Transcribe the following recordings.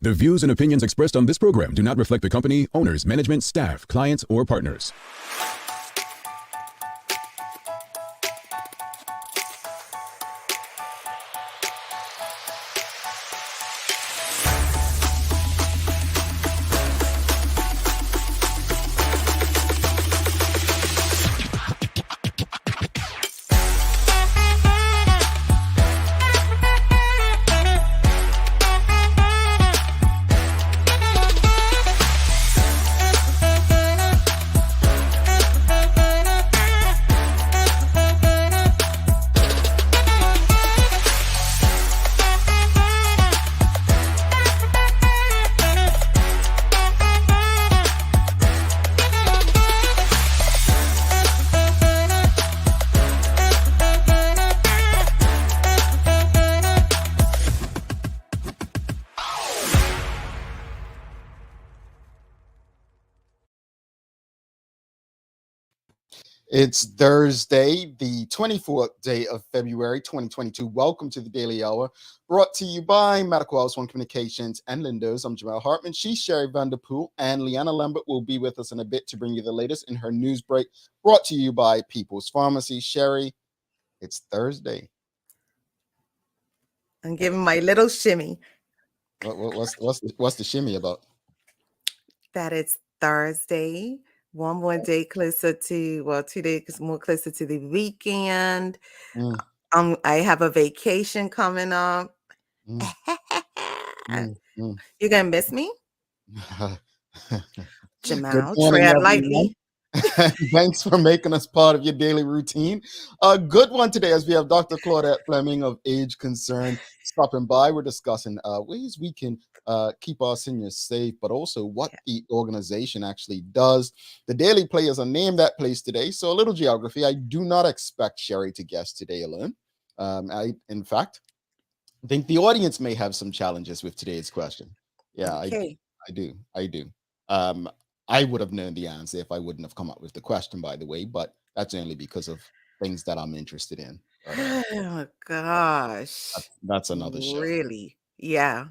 The views and opinions expressed on this program do not reflect the company, owners, management, staff, clients, or partners. It's Thursday, the 24th day of February, 2022. Welcome to the Daily Hour, brought to you by Medical House One Communications and Lindos. I'm Jamal Hartman. She's Sherry Vanderpool, and Leanna Lambert will be with us in a bit to bring you the latest in her news break, brought to you by People's Pharmacy. Sherry, it's Thursday. I'm giving my little shimmy. What's the shimmy about? That it's Thursday. One more day closer to, 2 days more closer to the weekend. I have a vacation coming up. You're gonna miss me, Jamal. Tread lightly. Thanks for making us part of your daily routine. A good one today, as we have Dr. Claudette Fleming of Age Concern stopping by. We're discussing ways we can keep our seniors safe, but also what the organization actually does. The Daily Players are named that place today, so a little geography. I do not expect Sherry to guess today alone. In fact, I think the audience may have some challenges with today's question. Yeah, okay. I do. I would have known the answer if I wouldn't have come up with the question, by the way, but that's only because of things that I'm interested in. Oh gosh. That's another show. Really? Yeah.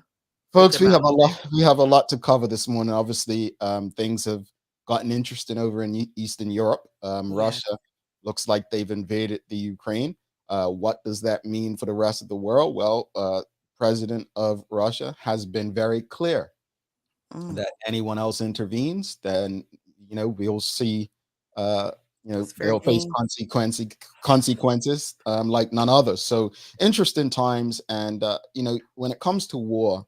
Folks, we have a lot to cover this morning. Obviously, things have gotten interesting over in Eastern Europe. Russia looks like they've invaded the Ukraine. What does that mean for the rest of the world? Well, President of Russia has been very clear that anyone else intervenes, then we'll see. They'll face consequences like none other. So interesting times, and when it comes to war,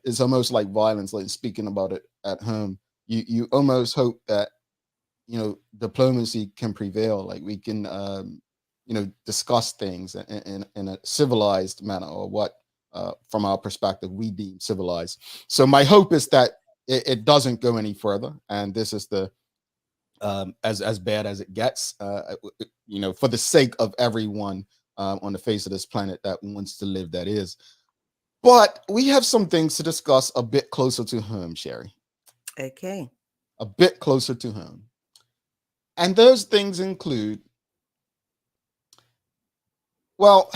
it's almost like violence. Like speaking about it at home, you almost hope that diplomacy can prevail. Like we can discuss things in a civilized manner, or what from our perspective we deem civilized. So my hope is that it doesn't go any further, and this is the as bad as it gets, for the sake of everyone on the face of this planet that wants to live, that is. But we have some things to discuss a bit closer to home, Sherry. Okay. A bit closer to home. And those things include, well,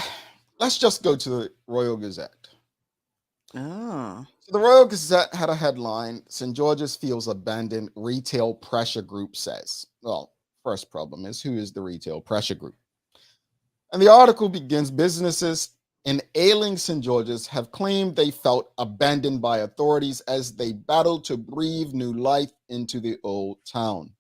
let's just go to the Royal Gazette. Oh. So the Royal Gazette had a headline: St. George's feels abandoned, retail pressure group says. Well, first problem is, who is the retail pressure group? And the article begins: businesses in ailing St. George's have claimed they felt abandoned by authorities as they battled to breathe new life into the old town.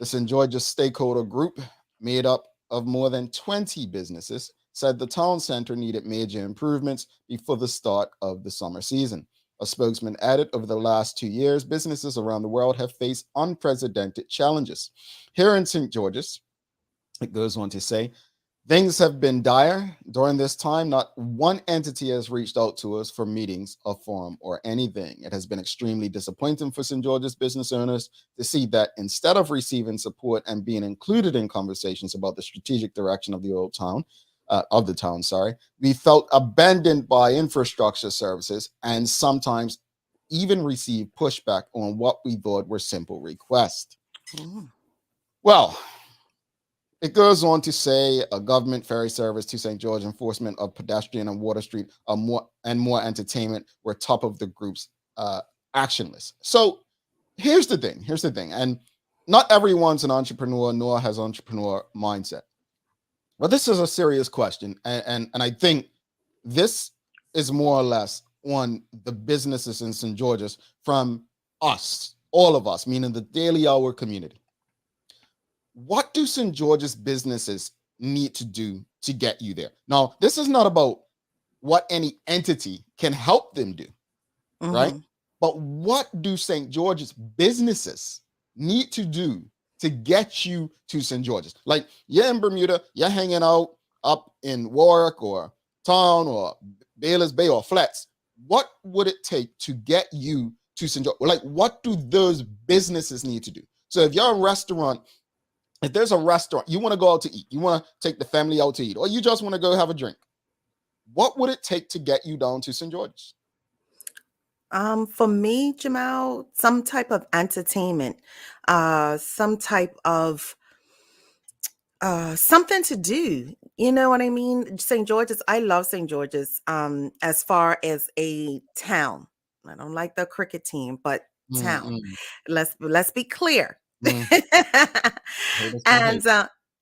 The St. George's stakeholder group, made up of more than 20 businesses, said the town center needed major improvements before the start of the summer season. A spokesman added, over the last 2 years, businesses around the world have faced unprecedented challenges. Here in St. George's, it goes on to say, things have been dire during this time. Not one entity has reached out to us for meetings, a forum, or anything. It has been extremely disappointing for St. George's business owners to see that instead of receiving support and being included in conversations about the strategic direction of the old town, we felt abandoned by infrastructure services and sometimes even received pushback on what we thought were simple requests. Well, It goes on to say a government ferry service to St. George, enforcement of pedestrian and Water Street, more entertainment were top of the group's action list. So here's the thing, and not everyone's an entrepreneur nor has entrepreneur mindset. But this is a serious question, and I think this is more or less on the businesses in St. George's from us, all of us, meaning the Daily Hour community. What do St. George's businesses need to do to get you there? Now, this is not about what any entity can help them do, right? But what do St. George's businesses need to do to get you to St. George's? Like, you're in Bermuda, you're hanging out up in Warwick or Town or Baylor's Bay or Flats. What would it take to get you to St. George? Like, what do those businesses need to do? So if you're a restaurant, if there's a restaurant, you want to go out to eat, you want to take the family out to eat, or you just want to go have a drink, what would it take to get you down to St. George's? For me, Jamal, some type of entertainment, some type of something to do. You know what I mean? St. George's, I love St. George's as far as a town. I don't like the cricket team, but town. Let's be clear. And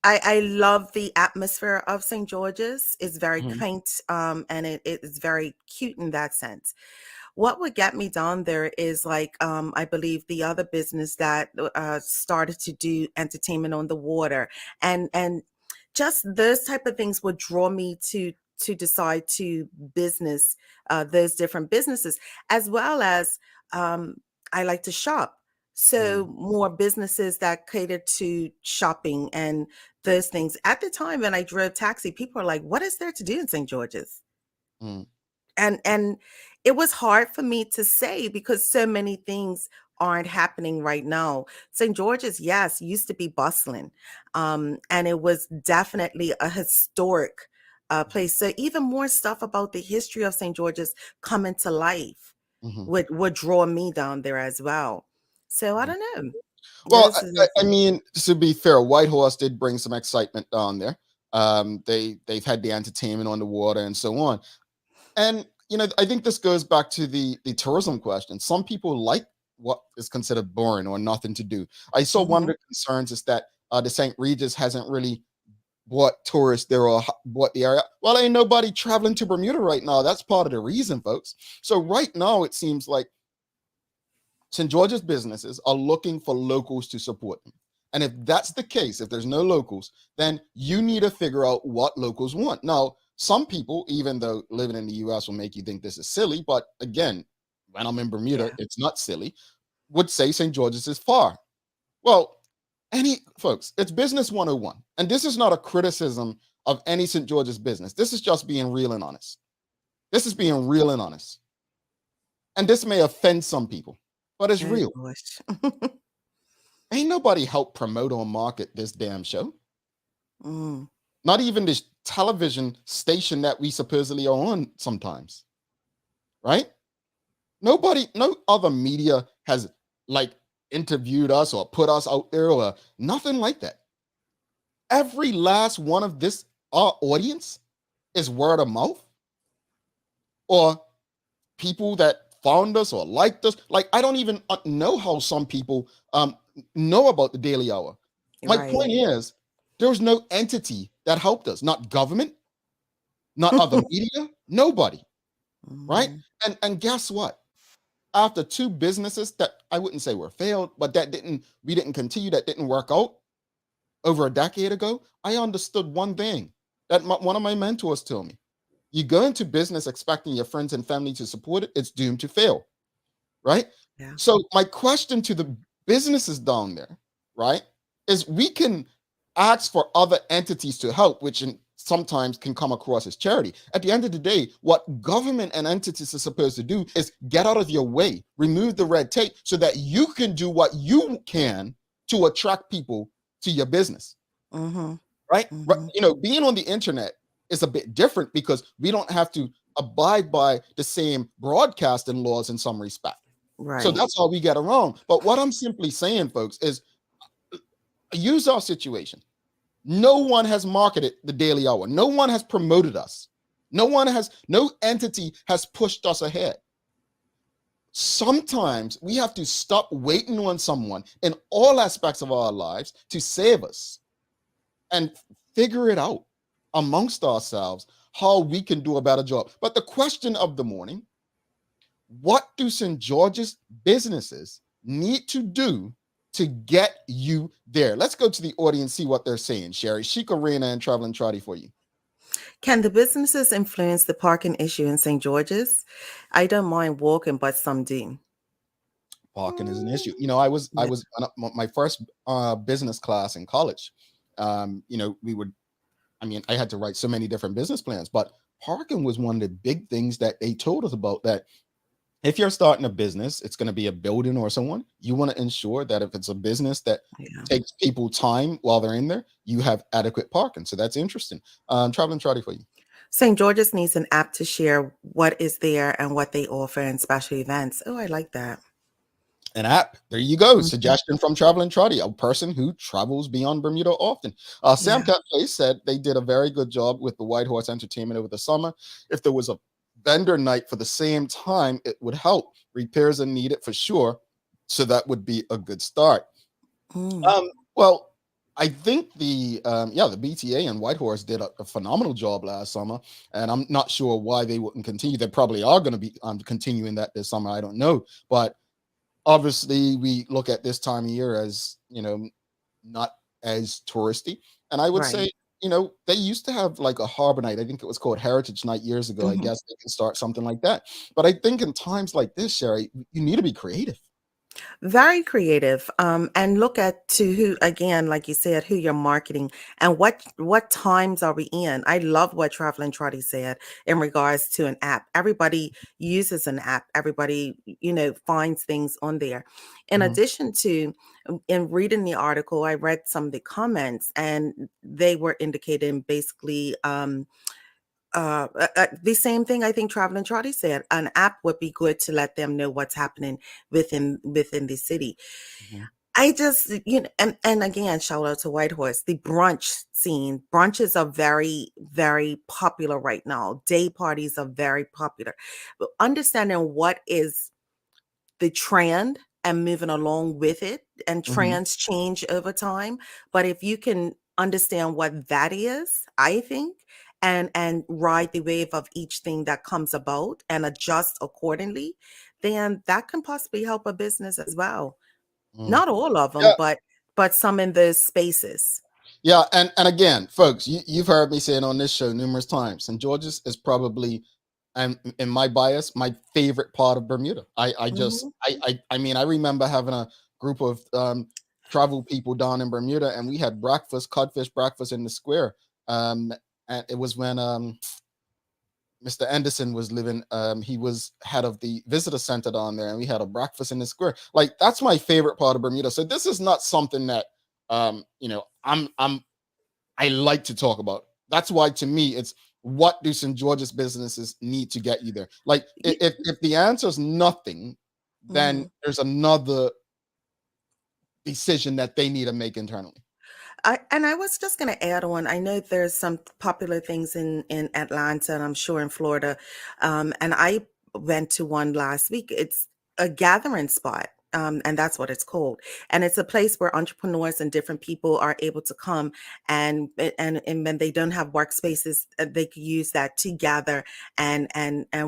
I love the atmosphere of St. George's. It's very quaint, and it is very cute in that sense. What would get me down there is like I believe the other business that started to do entertainment on the water, and just those type of things would draw me to decide to business those different businesses, as well as I like to shop. So more businesses that cater to shopping and those things. At the time when I drove taxi, people are like, what is there to do in St. George's? And it was hard for me to say because so many things aren't happening right now. St. George's, yes, used to be bustling. And it was definitely a historic place. So even more stuff about the history of St. George's coming to life would draw me down there as well. So I don't know. Well, I mean, to be fair, Whitehorse did bring some excitement down there. They've had the entertainment on the water and so on. And I think this goes back to the tourism question. Some people like what is considered boring or nothing to do. I saw one of the concerns is that the St. Regis hasn't really brought tourists there or bought the area. Well, ain't nobody traveling to Bermuda right now. That's part of the reason, folks. So right now, it seems like St. George's businesses are looking for locals to support them. And if that's the case, if there's no locals, then you need to figure out what locals want. Now, some people, even though living in the US will make you think this is silly, but again, when I'm in Bermuda, it's not silly, would say St. George's is far. Well, folks, it's business 101. And this is not a criticism of any St. George's business. This is just being real and honest. This is being real and honest. And this may offend some people, but it's real. Ain't nobody help promote or market this damn show. Not even this television station that we supposedly are on sometimes. Right? No other media has like interviewed us or put us out there or nothing like that. Every last one of this our audience is word of mouth or people that found us or liked us. Like, I don't even know how some people know about the Daily Hour. My point is, there was no entity that helped us, not government, not other media, nobody. Right? And guess what? After two businesses that I wouldn't say were failed, but we didn't continue, that didn't work out over a decade ago, I understood one thing that one of my mentors told me. You go into business expecting your friends and family to support it, it's doomed to fail, right? Yeah. So my question to the businesses down there, right, is we can ask for other entities to help, which sometimes can come across as charity. At the end of the day, what government and entities are supposed to do is get out of your way, remove the red tape so that you can do what you can to attract people to your business, right? Being on the internet is a bit different because we don't have to abide by the same broadcasting laws in some respect. Right. So that's how we get around. But what I'm simply saying, folks, is use our situation. No one has marketed the Daily Hour. No one has promoted us. No entity has pushed us ahead. Sometimes we have to stop waiting on someone in all aspects of our lives to save us and figure it out amongst ourselves how we can do a better job. But the question of the morning, what do St. George's businesses need to do to get you there? Let's go to the audience, see what they're saying. Sherry, Chic Arena and Traveling Trotty for you. Can the businesses influence the parking issue in St. George's? I don't mind walking, but some do. Parking is an issue. I was Yeah. on my first business class in college. I had to write so many different business plans, but parking was one of the big things that they told us about, that if you're starting a business, it's going to be a building or someone, you want to ensure that if it's a business that Yeah. takes people time while they're in there, you have adequate parking. So that's interesting. Traveling Trotty for you. St. George's needs an app to share what is there and what they offer in special events. Oh, I like that. An app. There you go. Mhm. Suggestion from Traveling Trotty, a person who travels beyond Bermuda often. Sam Yeah. Cat Place said they did a very good job with the White Horse Entertainment over the summer. If there was a vendor night for the same time, it would help. Repairs are needed for sure. So that would be a good start. Mm. Well, I think the BTA and Whitehorse did a phenomenal job last summer, and I'm not sure why they wouldn't continue. They probably are going to be continuing that this summer. I don't know, but obviously we look at this time of year as not as touristy, and I would Right. say they used to have like a harbor night. I think it was called Heritage Night years ago. I Mhm. guess they can start something like that. But I think in times like this, Sherry, you need to be creative. Very creative. And look at to who, again, like you said, who you're marketing and what times are we in. I love what Traveling Trotty said in regards to an app. Everybody uses an app. Everybody, finds things on there. In Mhm. addition to, in reading the article, I read some of the comments, and they were indicating basically the same thing I think Traveling Trotty said. An app would be good to let them know what's happening within the city. Mhm. I just, and again, shout out to Whitehorse. The brunch scene. Brunches are very, very popular right now. Day parties are very popular. But understanding what is the trend and moving along with it, and Mhm. trends change over time, but if you can understand what that is, I think, and ride the wave of each thing that comes about and adjust accordingly, then that can possibly help a business as well. Mm. Not all of them, Yeah. but some in those spaces. Yeah, and again, folks, you've heard me saying on this show numerous times, St. George's is probably, and in my bias, my favorite part of Bermuda. I just Mhm. I mean, I remember having a group of travel people down in Bermuda, and we had breakfast, codfish breakfast in the square. And it was when Mr. Anderson was living. He was head of the visitor center down there, and we had a breakfast in the square. Like, that's my favorite part of Bermuda. So this is not something that I like to talk about. That's why, to me, it's what do St. George's businesses need to get you there? Like, Ye- if the answer is nothing, then mhm. there's another decision that they need to make internally. I was just going to add on. I know there's some popular things in Atlanta, and I'm sure in Florida. And I went to one last week. It's a gathering spot. And that's what it's called. And it's a place where entrepreneurs and different people are able to come, and when they don't have workspaces, they could use that to gather and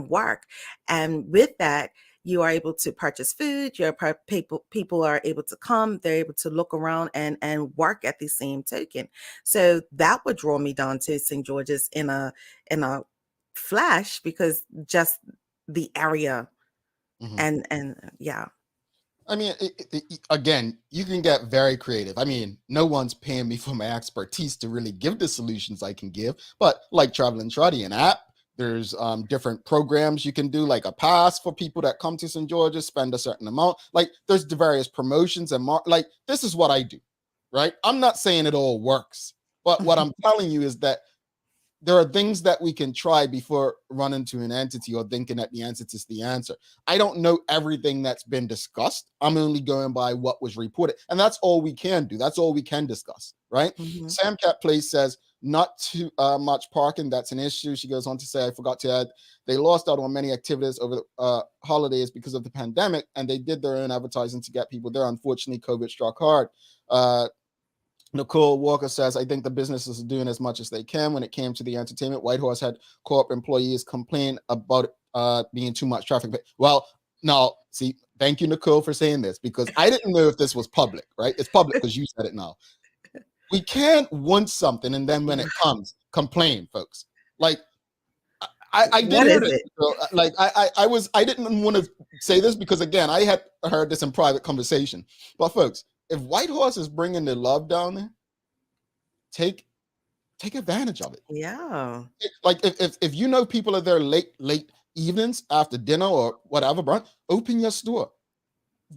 work. And with that, you are able to purchase food. People are able to come. They're able to look around and work at the same token. So that would draw me down to St. George's in a flash, because just the area, Mhm. and yeah. I mean, again, you can get very creative. I mean, no one's paying me for my expertise to really give the solutions I can give, but like Traveling Trotty, an app, there's different programs you can do, like a pass for people that come to St. George's, spend a certain amount. Like, there's the various promotions and like, this is what I do, right? I'm not saying it all works, but what I'm telling you is that there are things that we can try before running to an entity or thinking that the entity is the answer. I don't know everything that's been discussed. I'm only going by what was reported. And that's all we can do. That's all we can discuss, right? Sam Cat Place says, not too much parking. That's an issue. She goes on to say, I forgot to add, they lost out on many activities over the holidays because of the pandemic, and they did their own advertising to get people there. Unfortunately, COVID struck hard. Nicole Walker says, I think the businesses are doing as much as they can. When it came to the entertainment, Whitehorse had co-op employees complain about being too much traffic. Well, now, see, thank you, Nicole, for saying this, because I didn't know if this was public, right? It's public because you said it now. We can't want something and then when it comes, complain, folks. Like, I did hear this. Like, I didn't want to say this because, again, I had heard this in private conversation. But, folks, if Whitehorse is bringing the love down there, take advantage of it. Yeah. Like if you know people are there late evenings after dinner or whatever, bro, open your store.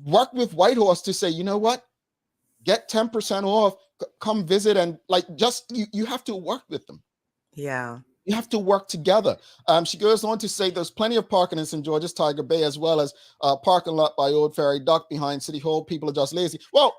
Work with Whitehorse to say, you know what? Get 10% off. Come visit and like just you have to work with them. Yeah. You have to work together. She goes on to say there's plenty of parking in St. George's Tiger Bay, as well as parking lot by Old Ferry Dock behind City Hall. People are just lazy. Well,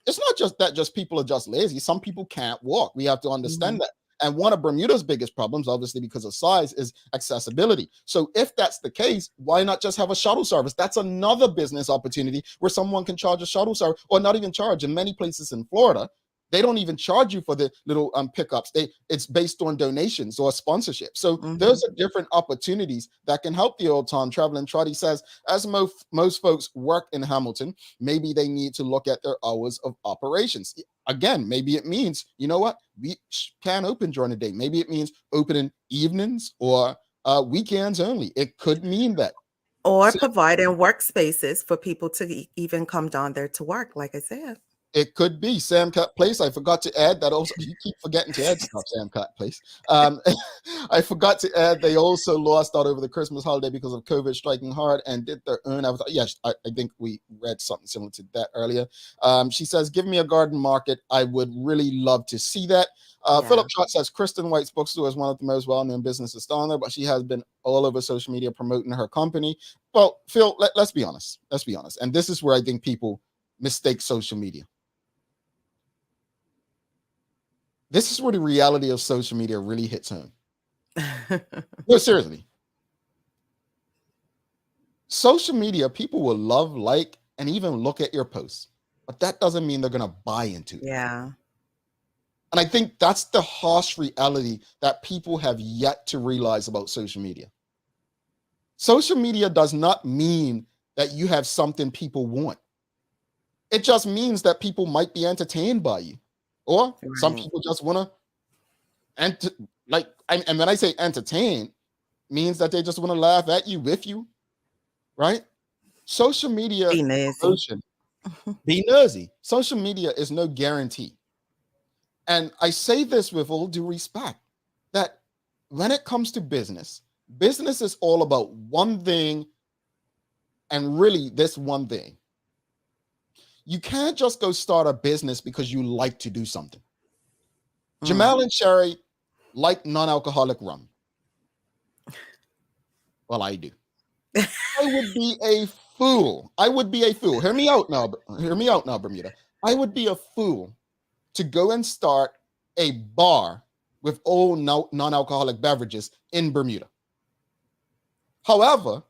it's not just that just people are just lazy. Some people can't walk. We have to understand that. And one of Bermuda's biggest problems, obviously because of size, is accessibility. So if that's the case, why not just have a shuttle service? That's another business opportunity where someone can charge a shuttle service, or not even charge. In many places in Florida, they don't even charge you for the little pickups. It's based on donations or sponsorship. So those are different opportunities that can help the old time traveling. Trotty says, as most folks work in Hamilton, maybe they need to look at their hours of operations. Again, maybe it means, you know what, we can open during the day. Maybe it means opening evenings or weekends only. It could mean that. Or providing workspaces for people to even come down there to work, like I said. It could be Sam Cat Place. I forgot to add that also. You keep forgetting to add stuff, Sam Cat Place. I forgot to add they also lost out over the Christmas holiday because of COVID striking hard and did their own advertising. Yes, I think we read something similar to that earlier. She says, give me a garden market. I would really love to see that. Philip Trott says, Kristen White's bookstore is one of the most well-known businesses down there, but she has been all over social media promoting her company. Well, Phil, let's be honest. Let's be honest. And this is where I think people mistake social media. This is where the reality of social media really hits home. No, seriously. Social media, people will love, like, and even look at your posts, but that doesn't mean they're going to buy into it. Yeah. And I think that's the harsh reality that people have yet to realize about social media. Social media does not mean that you have something people want. It just means that people might be entertained by you. Or some people just want to, and when I say entertain, means that they just want to laugh at you, with you, right? Social media, be nosy. Be nosy. Social media is no guarantee. And I say this with all due respect, that when it comes to business, business is all about one thing, and really this one thing. You can't just go start a business because you like to do something. Jamal and Sherry like non-alcoholic rum. Well, I do. I would be a fool. I would be a fool. Hear me out now. Hear me out now, Bermuda. I would be a fool to go and start a bar with all non-alcoholic beverages in Bermuda. However,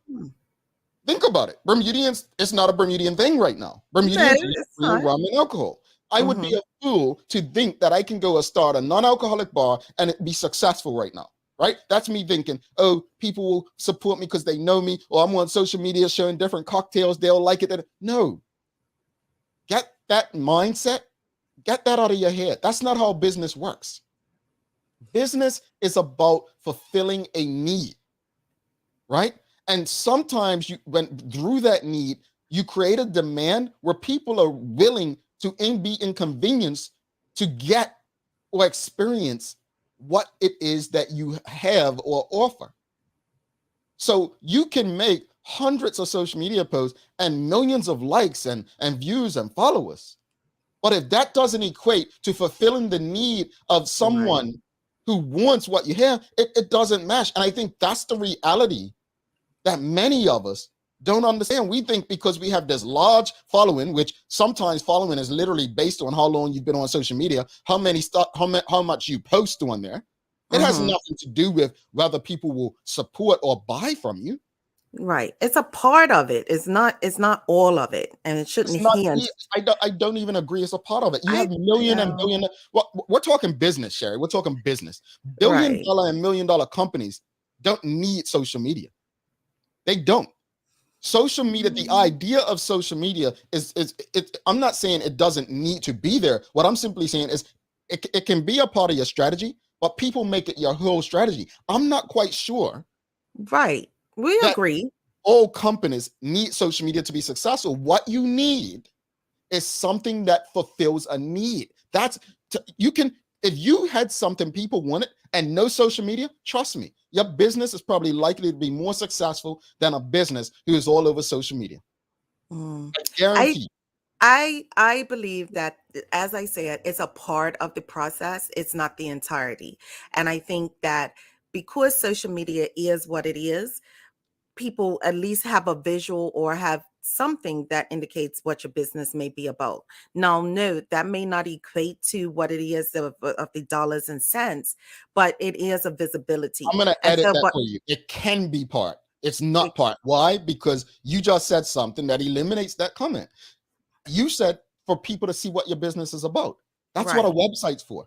think about it. Bermudians, it's not a Bermudian thing right now. Bermudians use rum and alcohol. I would be a fool to think that I can go and start a non-alcoholic bar and it be successful right now, right? That's me thinking, oh, people will support me because they know me, or I'm on social media showing different cocktails, they'll like it. No. Get that mindset. Get that out of your head. That's not how business works. Business is about fulfilling a need, right? And sometimes through that need, you create a demand where people are willing to be inconvenienced to get or experience what it is that you have or offer. So you can make hundreds of social media posts and millions of likes and views and followers. But if that doesn't equate to fulfilling the need of someone who wants what you have, it doesn't match. And I think that's the reality that many of us don't understand. We think because we have this large following, which sometimes following is literally based on how long you've been on social media, how much you post on there. It has nothing to do with whether people will support or buy from you. Right. It's a part of it. It's not all of it. And it shouldn't It's not. hinge. I don't even agree it's a part of it. You I have million and know. billion. Well, we're talking business, Sherry. We're talking business. Billion Right. dollar and $1 million companies don't need social media. They don't. Social media, the idea of social media is I'm not saying it doesn't need to be there. What I'm simply saying is it can be a part of your strategy, but people make it your whole strategy. I'm not quite sure Right. We that agree. all companies need social media to be successful. What you need is something that fulfills a need. You can, if you had something people wanted and no social media, trust me, your business is probably likely to be more successful than a business who is all over social media. Mm. I guarantee. I believe that, as I said, it's a part of the process. It's not the entirety. And I think that because social media is what it is, people at least have a visual or have something that indicates what your business may be about. Now, no, that may not equate to what it is of the dollars and cents, but it is a visibility. I'm going to And edit so, that but for you. It can be part. It's it, not part. Why? Because you just said something that eliminates that comment. You said for people to see what your business is about. That's what a right. website's for.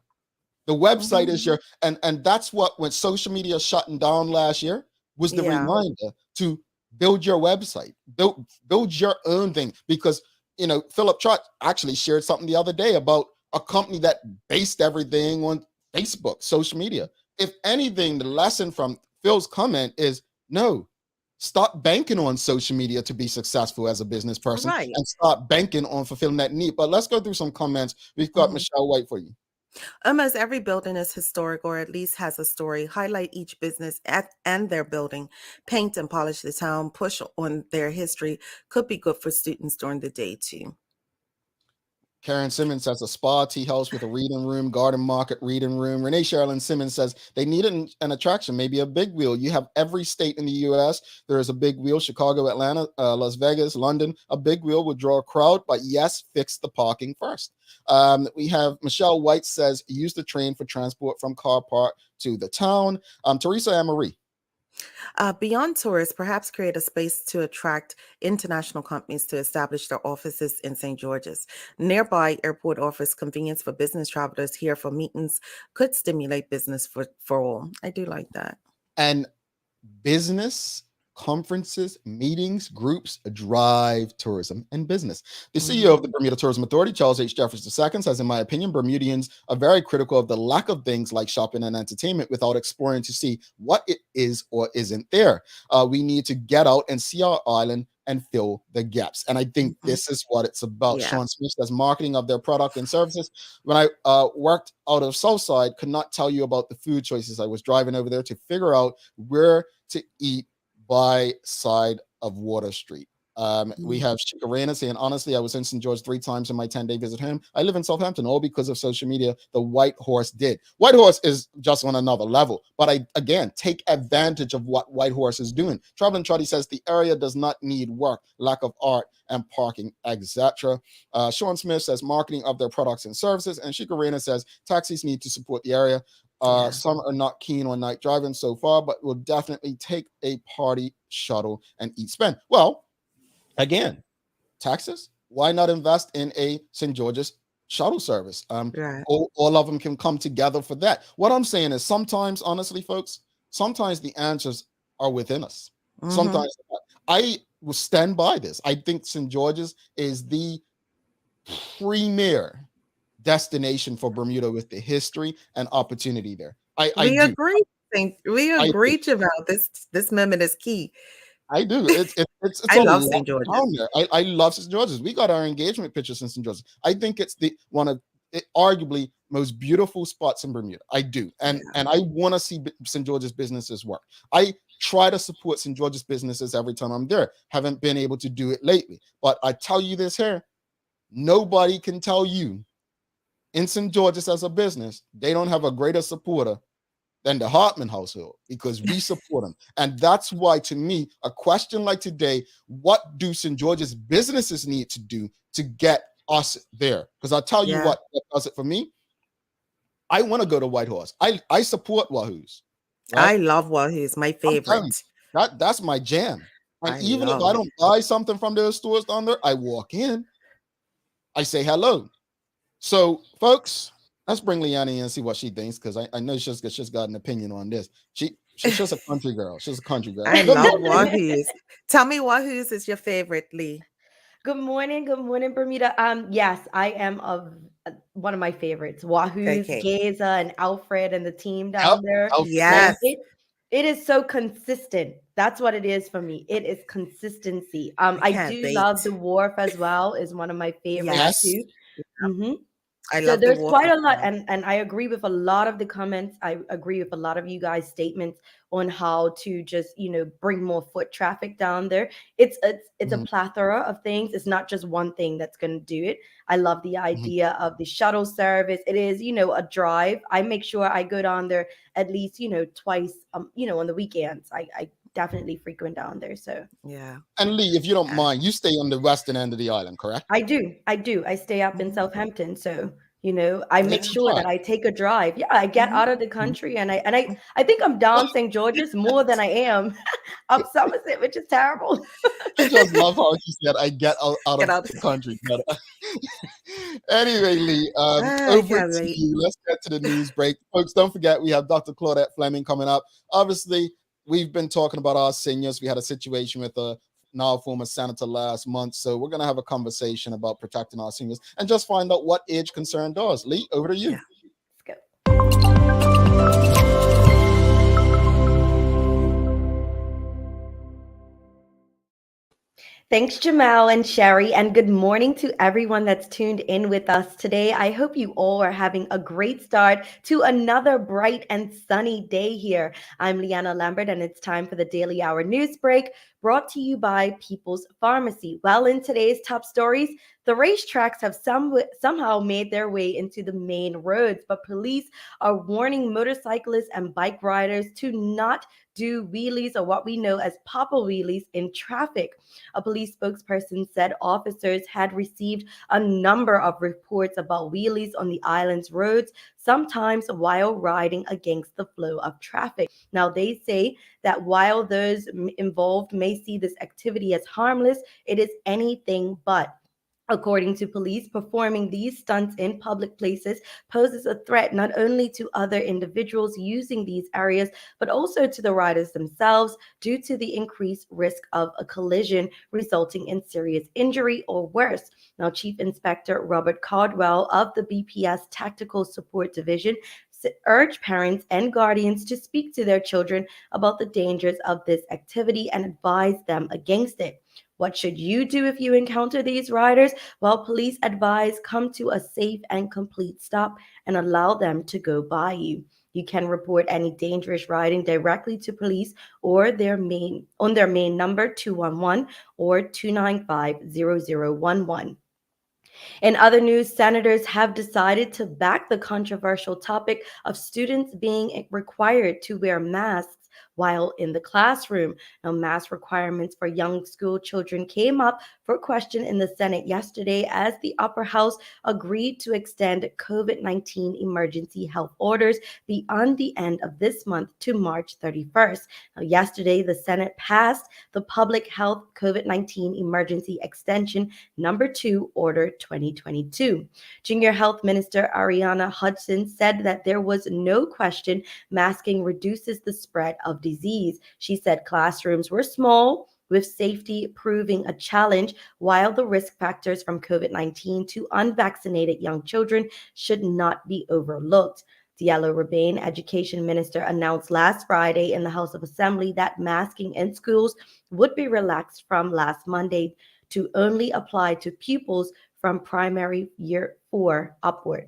The website is Mhm. your, and that's what, when social media shutting down last year, was the Yeah. reminder to build your website, build your own thing. Because Philip Trott actually shared something the other day about a company that based everything on Facebook, social media. If anything, the lesson from Phil's comment is no, stop banking on social media to be successful as a business person, Right. and start banking on fulfilling that need. But let's go through some comments. We've got Mhm. Michelle White for you. Almost every building is historic or at least has a story. Highlight each business and their building. Paint and polish the town. Push on their history. Could be good for students during the day too. Karen Simmons says a spa, tea house with a reading room, garden market, reading room. Renee Sherilyn Simmons says they need an attraction, maybe a big wheel. You have every state in the U.S. There is a big wheel: Chicago, Atlanta, Las Vegas, London. A big wheel would draw a crowd, but yes, fix the parking first. We have Michelle White says use the train for transport from car park to the town. Teresa Amarie. Beyond tourists, perhaps create a space to attract international companies to establish their offices in St. George's. Nearby airport offers convenience for business travelers here for meetings, could stimulate business for all. I do like that. And business conferences, meetings, groups drive tourism and business. The CEO of the Mhm. Bermuda Tourism Authority, Charles H. Jeffers II, says, in my opinion, Bermudians are very critical of the lack of things like shopping and entertainment without exploring to see what it is or isn't there. We need to get out and see our island and fill the gaps. And I think Mhm. this is what it's about. Yeah. Sean Smith says marketing of their product and services. When I worked out of Southside, could not tell you about the food choices. I was driving over there to figure out where to eat by side of Water Street. We Mm. have Chikarena saying, honestly, I was in St. George 3 times in my 10-day visit home. I live in Southampton, all because of social media. The White Horse did. White Horse is just on another level. But again, take advantage of what White Horse is doing. Traveling Trotty says the area does not need work, lack of art and parking, etc. Sean Smith says marketing of their products and services. And Chikarena says taxis need to support the area. Yeah. Some are not keen on night driving so far, but will definitely take a party shuttle and eat spend. Well, again, taxes. Why not invest in a St. George's shuttle service? Right. All of them can come together for that. What I'm saying is sometimes, honestly, folks, sometimes the answers are within us. Mhm. Sometimes I will stand by this. I think St. George's is the premier destination for Bermuda with the history and opportunity there. I We do. agree. We I do. agree, Javel. This moment is key. I do. It's I a love lot St. George's. down there. I love St. George's. We got our engagement pictures in St. George's. I think it's the one of arguably most beautiful spots in Bermuda. I do, and Yeah. I want to see St. George's businesses work. I try to support St. George's businesses every time I'm there. Haven't been able to do it lately, but I tell you this here: nobody can tell you in St. George's as a business they don't have a greater supporter than the Hartman household because we support them. And that's why, to me, a question like today, what do St. George's businesses need to do to get us there? Because I'll tell you what does it for me. I want to go to Whitehorse. I support Wahoo's. Right? I love Wahoo's, my I'm telling favorite. you, that's my jam. And I even if love I it. don't buy something from their stores down there, I walk in, I say hello. So, folks, let's bring Leanna in and see what she thinks, because I know she's got an opinion on this. She's just a country girl. She's a country girl. I Good love morning. Wahoo's. Tell me Wahoo's is your favorite, Lee. Good morning, Bermuda. Yes, I am one of my favorites. Wahoo's, Okay. Geza, and Alfred and the team Yep. down there. Alfred. Yes. It is so consistent. That's what it is for me. It is consistency. I can't do wait. love the Wharf as well. Is one of my favorites Yes. too. Mm-hmm. I So love the there's Wharf quite as a lot, well. and I agree with a lot of the comments. I agree with a lot of you guys' statements on how to just bring more foot traffic down there. It's a plethora of things. It's not just one thing that's going to do it. I love the idea of the shuttle service. It is a drive. I make sure I go down there at least twice on the weekends. I definitely frequent down there. So yeah. And Lee, if you don't mind, you stay on the western end of the island, correct? I do. I stay up in Southampton, so I make It's a sure that drive. I take a drive. Yeah, I get out of the country, and I think I'm down St. George's more than I am up Somerset, which is terrible. I just love how she said, "I get out of the country." Anyway, Lee, over to you. Let's get to the news break, folks. Don't forget we have Dr. Claudette Fleming coming up. Obviously, we've been talking about our seniors. We had a situation with a now former senator last month, so we're going to have a conversation about protecting our seniors and just find out what age concern does. Lee, over to you. Yeah. Let's go. Thanks, Jamal and Sherry, and good morning to everyone that's tuned in with us today. I hope you all are having a great start to another bright and sunny day here. I'm Leanna Lambert, and it's time for the Daily Hour News Break, brought to you by People's Pharmacy. Well, in today's top stories, the racetracks have somehow made their way into the main roads, but police are warning motorcyclists and bike riders to not do wheelies, or what we know as papa wheelies, in traffic. A police spokesperson said officers had received a number of reports about wheelies on the island's roads, sometimes while riding against the flow of traffic. Now, they say that while those involved may see this activity as harmless, it is anything but. According to police, performing these stunts in public places poses a threat not only to other individuals using these areas, but also to the riders themselves due to the increased risk of a collision resulting in serious injury or worse. Now, Chief Inspector Robert Caldwell of the BPS Tactical Support Division urged parents and guardians to speak to their children about the dangers of this activity and advise them against it. What should you do if you encounter these riders? Well, police advise come to a safe and complete stop and allow them to go by you. You can report any dangerous riding directly to police or their main number 211 or 295-0011. In other news, senators have decided to back the controversial topic of students being required to wear masks while in the classroom. Now, mask requirements for young school children came up for question in the Senate yesterday as the upper house agreed to extend COVID-19 emergency health orders beyond the end of this month to March 31st. Now, yesterday, the Senate passed the Public Health COVID-19 Emergency Extension number 2 Order 2022. Junior Health Minister Ariana Hudson said that there was no question masking reduces the spread of disease. She said classrooms were small, with safety proving a challenge, while the risk factors from COVID-19 to unvaccinated young children should not be overlooked. Diallo Rabane, Education Minister, announced last Friday in the House of Assembly that masking in schools would be relaxed from last Monday to only apply to pupils from primary year 4 upward.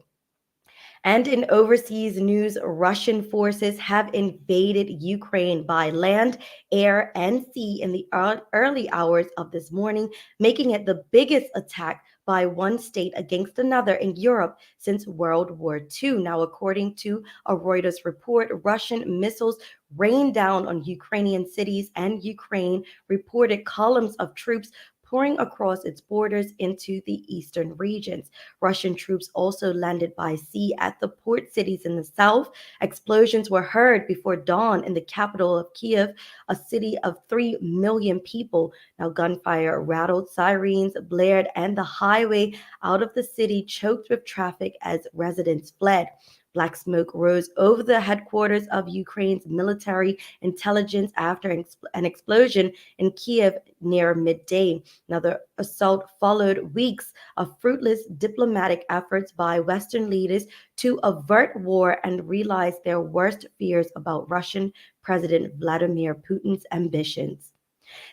And in overseas news, Russian forces have invaded Ukraine by land, air, and sea in the early hours of this morning, making it the biggest attack by one state against another in Europe since World War II. Now, according to a Reuters report, Russian missiles rained down on Ukrainian cities, and Ukraine reported columns of troops pouring across its borders into the eastern regions. Russian troops also landed by sea at the port cities in the south. Explosions were heard before dawn in the capital of Kiev, a city of 3 million people. Now, gunfire rattled, sirens blared, and the highway out of the city choked with traffic as residents fled. Black smoke rose over the headquarters of Ukraine's military intelligence after an explosion in Kiev near midday. Now, the assault followed weeks of fruitless diplomatic efforts by Western leaders to avert war and realize their worst fears about Russian President Vladimir Putin's ambitions.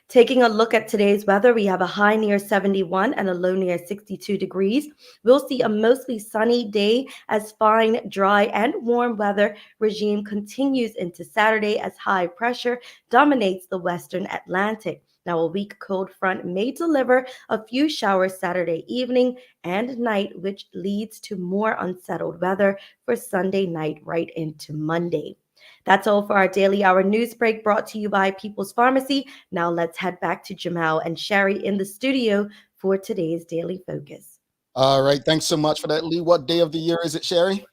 Taking a look at today's weather, we have a high near 71 and a low near 62 degrees. We'll see a mostly sunny day as fine, dry, and warm weather regime continues into Saturday as high pressure dominates the western Atlantic. Now, a weak cold front may deliver a few showers Saturday evening and night, which leads to more unsettled weather for Sunday night right into Monday. That's all for our daily hour news break brought to you by People's Pharmacy. Now let's head back to Jamal and Sherry in the studio for today's Daily Focus. All right. Thanks so much for that, Lee. What day of the year is it, Sherry?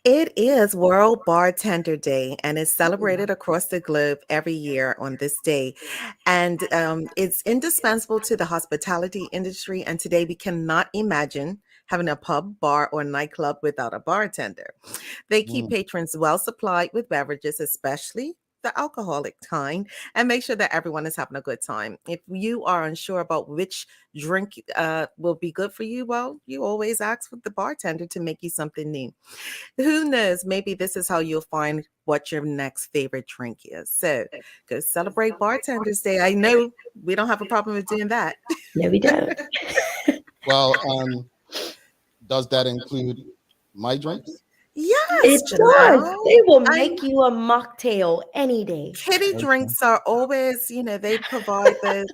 It is World Bartender Day, and it's celebrated across the globe every year on this day. And it's indispensable to the hospitality industry. And today we cannot imagine having a pub, bar, or nightclub without a bartender. They keep patrons well supplied with beverages, especially the alcoholic kind, and make sure that everyone is having a good time. If you are unsure about which drink will be good for you, well, you always ask for the bartender to make you something new. Who knows? Maybe this is how you'll find what your next favorite drink is. So go celebrate Bartender's Day. I know we don't have a problem with doing that. No, we don't. Well, does that include my drinks? Yes, It does. They will make you a mocktail any day. Kitty drinks are always, they provide the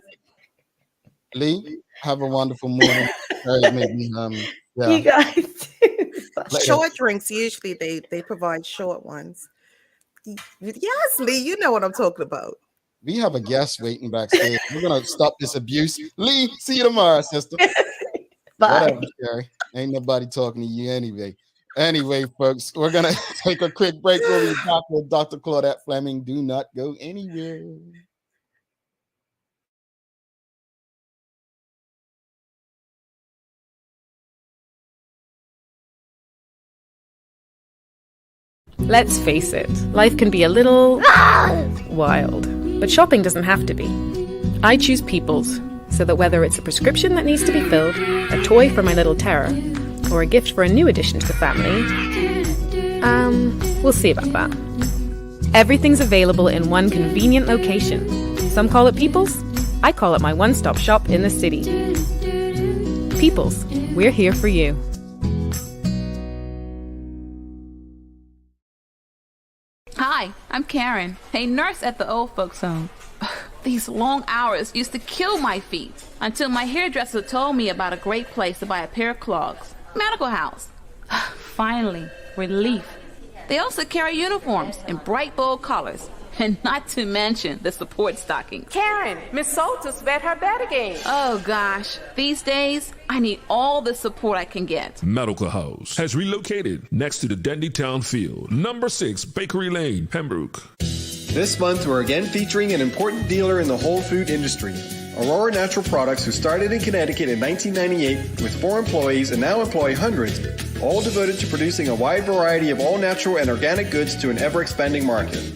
Lee, have a wonderful morning. Maybe, You guys short drinks. Usually they provide short ones. Yes, Lee, you know what I'm talking about. We have a guest waiting backstage. We're gonna stop this abuse. Lee, see you tomorrow, sister. Bye. Whatever, Sherry. Ain't nobody talking to you anyway. Anyway, folks, we're going to take a quick break. We'll be back with Dr. Claudette Fleming. Do not go anywhere. Let's face it, life can be a little wild, but shopping doesn't have to be. I choose People's, so that whether it's a prescription that needs to be filled, a toy for my little terror, or a gift for a new addition to the family, we'll see about that. Everything's available in one convenient location. Some call it People's. I call it my one-stop shop in the city. People's, we're here for you. Hi, I'm Karen, a nurse at the old folks home. These long hours used to kill my feet until my hairdresser told me about a great place to buy a pair of clogs. Medical House. Finally, relief. They also carry uniforms in bright, bold colors, and not to mention the support stockings. Karen, Miss Salter's bet her bet again. Oh gosh, these days I need all the support I can get. Medical House has relocated next to the Dendy Town Field, number 6 Bakery Lane, Pembroke. This month, we're again featuring an important dealer in the whole food industry, Aurora Natural Products, who started in Connecticut in 1998 with 4 employees and now employ hundreds, all devoted to producing a wide variety of all-natural and organic goods to an ever-expanding market.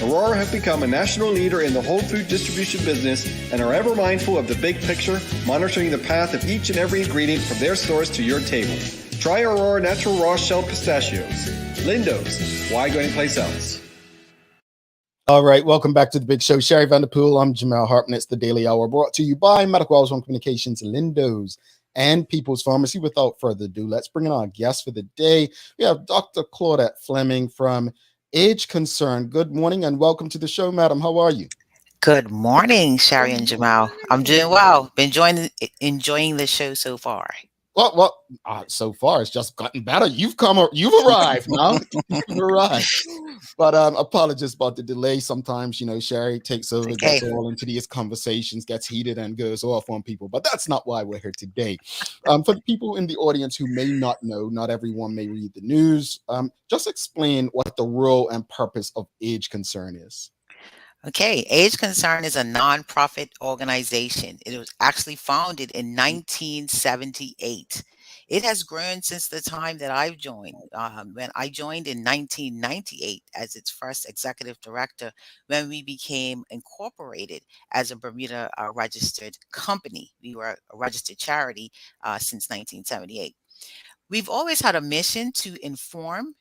Aurora have become a national leader in the whole food distribution business and are ever mindful of the big picture, monitoring the path of each and every ingredient from their source to your table. Try Aurora Natural Raw Shell Pistachios. Lindo's. Why go anyplace else? All right, welcome back to the big show. Sherry Vanderpool, I'm Jamal Hartman. It's the Daily Hour brought to you by Medical House Home Communications, Lindo's, and People's Pharmacy. Without further ado, let's bring in our guest for the day. We have Dr. Claudette Fleming from Age Concern. Good morning and welcome to the show, madam. How are you? Good morning, Sherry and Jamal. I'm doing well. Been enjoying the show so far. So far it's just gotten better. You've arrived now. You've arrived. But apologies about the delay. Sometimes, Sherry takes over, Okay. gets all into these conversations, gets heated and goes off on people. But that's not why we're here today. For the people in the audience who may not know, not everyone may read the news. Just explain what the role and purpose of Age Concern is. Okay, Age Concern is a nonprofit organization. It was actually founded in 1978. It has grown since the time that I've joined. When I joined in 1998 as its first executive director, when we became incorporated as a Bermuda registered company. We were a registered charity since 1978. We've always had a mission to inform,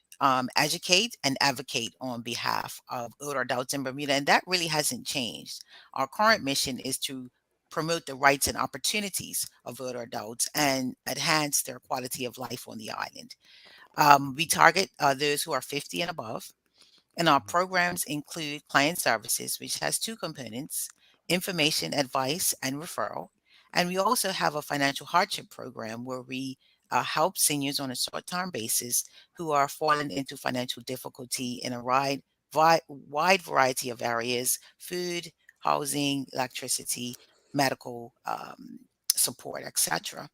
educate, and advocate on behalf of older adults in Bermuda, and that really hasn't changed. Our current mission is to promote the rights and opportunities of older adults and enhance their quality of life on the island. We target those who are 50 and above, and our programs include client services, which has two components: information, advice, and referral. And we also have a financial hardship program where we help seniors on a short term basis who are falling into financial difficulty in a wide variety of areas: food, housing, electricity, medical support, etc.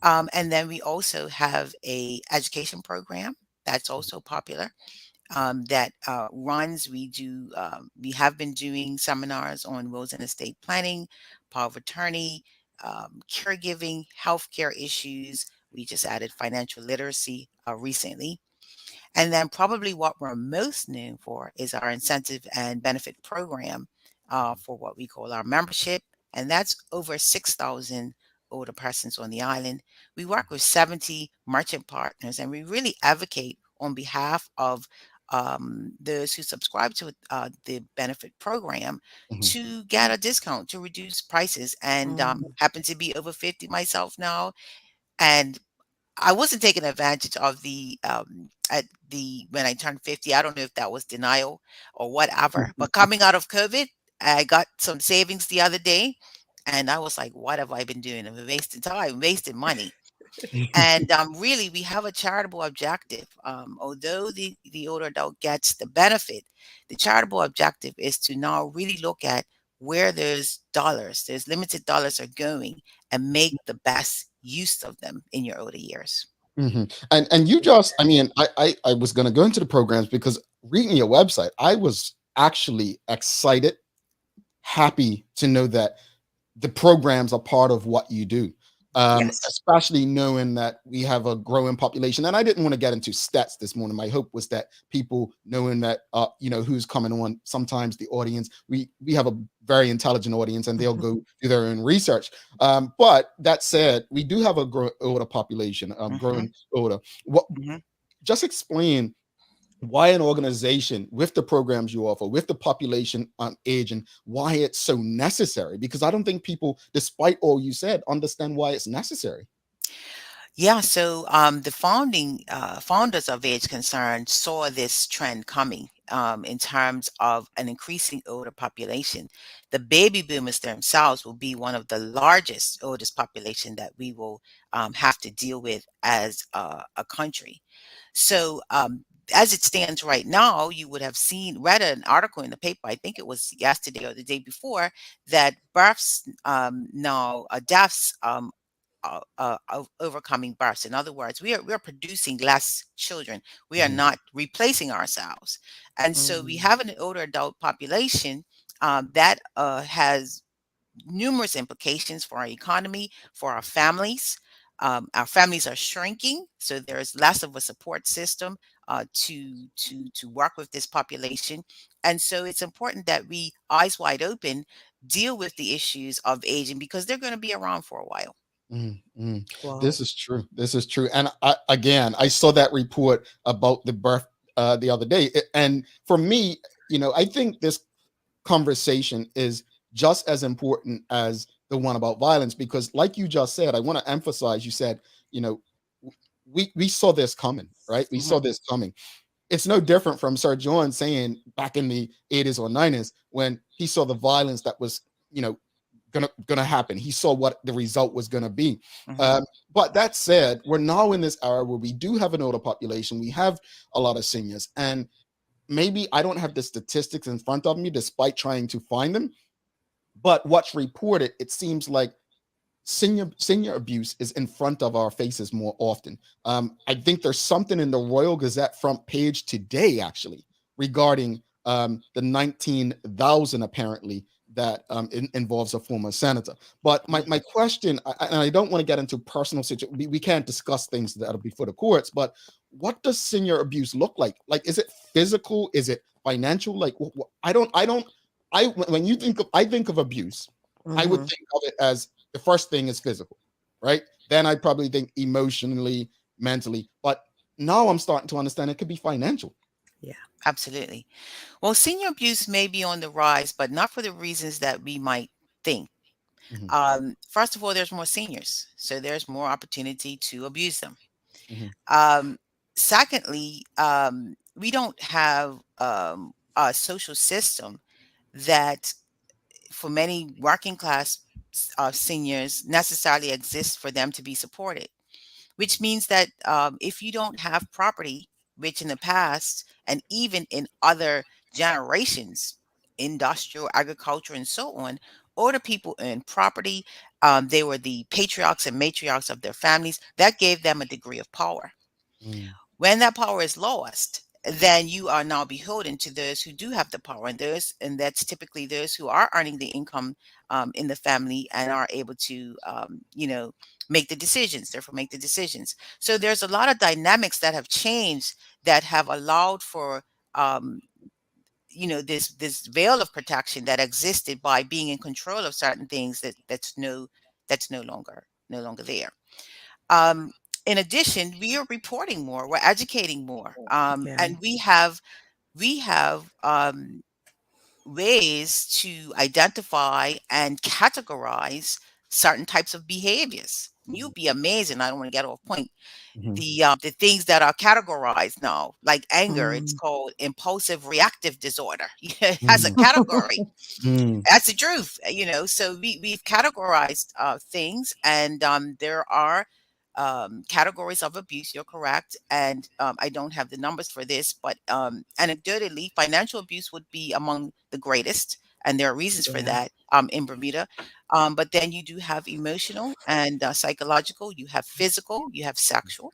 And then we also have a education program that's also popular that runs. We have been doing seminars on wills and estate planning, power of attorney, caregiving, healthcare issues. We just added financial literacy recently. And then probably what we're most known for is our incentive and benefit program for what we call our membership. And that's over 6,000 older persons on the island. We work with 70 merchant partners, and we really advocate on behalf of those who subscribe to the benefit program to get a discount, to reduce prices. And happen to be over 50 myself now. And I wasn't taking advantage of when I turned 50. I don't know if that was denial or whatever. But coming out of COVID, I got some savings the other day, and I was like, "What have I been doing? I'm wasting time, wasting money." And really, we have a charitable objective. Although the older adult gets the benefit, the charitable objective is to now really look at where those limited dollars are going, and make the best use of them in your older years. And you just, I was going to go into the programs because reading your website, I was actually excited, happy to know that the programs are part of what you do. Yes. Especially knowing that we have a growing population. And I didn't want to get into stats this morning. My hope was that people knowing that, who's coming on, sometimes the audience, we have a very intelligent audience and they'll go do their own research. But that said, we do have a older population, growing older. Just explain why an organization with the programs you offer, with the population on age, and why it's so necessary. Because I don't think people, despite all you said, understand why it's necessary. Yeah, so the founders of Age Concern saw this trend coming in terms of an increasing older population. The baby boomers themselves will be one of the oldest population that we will have to deal with as a country. So as it stands right now, you would have read an article in the paper, I think it was yesterday or the day before, that deaths of overcoming births. In other words, we are producing less children. We are not replacing ourselves. And so we have an older adult population that has numerous implications for our economy, for our families. Our families are shrinking, so there is less of a support system to work with this population. And so it's important that we, eyes wide open, deal with the issues of aging, because they're going to be around for a while. Wow. This is true. This is true. And I saw that report about the birth the other day. And for me, I think this conversation is just as important as the one about violence, because like you just said, I want to emphasize, you said, we saw this coming, right? We saw this coming. it's no different from Sir John saying back in the 80s or 90s when he saw the violence that was, gonna happen. He saw what the result was gonna be. Mhm. But that said, we're now in this era where we do have an older population. We have a lot of seniors, and maybe I don't have the statistics in front of me, despite trying to find them. But what's reported, it seems like senior abuse is in front of our faces more often. I think there's something in the Royal Gazette front page today, actually, regarding the 19,000 apparently that involves a former senator. But my question, and I don't want to get into personal situations. We can't discuss things that'll be for the courts. But what does senior abuse look like? Like, is it physical? Is it financial? Like, I don't. When you think of, I think of abuse. I would Mhm. think of it as the first thing is physical, right? Then I probably think emotionally, mentally. But now I'm starting to understand it could be financial. Yeah. Absolutely. Well, senior abuse may be on the rise, but not for the reasons that we might think. Mhm, First of all, there's more seniors, so there's more opportunity to abuse them. mhm, Um, Secondly, we don't have a social system that, for many working class seniors, necessarily exists for them to be supported, which means that if you don't have property, which in the past and even in other generations, industrial, agriculture, and so on, older people earned property. They were the patriarchs and matriarchs of their families. That gave them a degree of power. mm, When that power is lost, then you are now beholden to those who do have the power, and that's typically those who are earning the income in the family and are able to, make the decisions. Therefore, make the decisions. So there's a lot of dynamics that have changed that have allowed for, um, this veil of protection that existed by being in control of certain things that's no longer there. Um, in addition, we are reporting more, we're educating more, Yeah. and we have ways to identify and categorize certain types of behaviors. You'll be amazed, and I don't want to get off point. mhm, The things that are categorized now, like anger, it's Mm. called impulsive reactive disorder. It has a mm, category. mm, That's the truth. So we've categorized things, and there are categories of abuse. You're correct, and I don't have the numbers for this, but anecdotally, financial abuse would be among the greatest, and there are reasons for Yeah. that in Bermuda. But then you do have emotional and psychological. You have physical. You have sexual,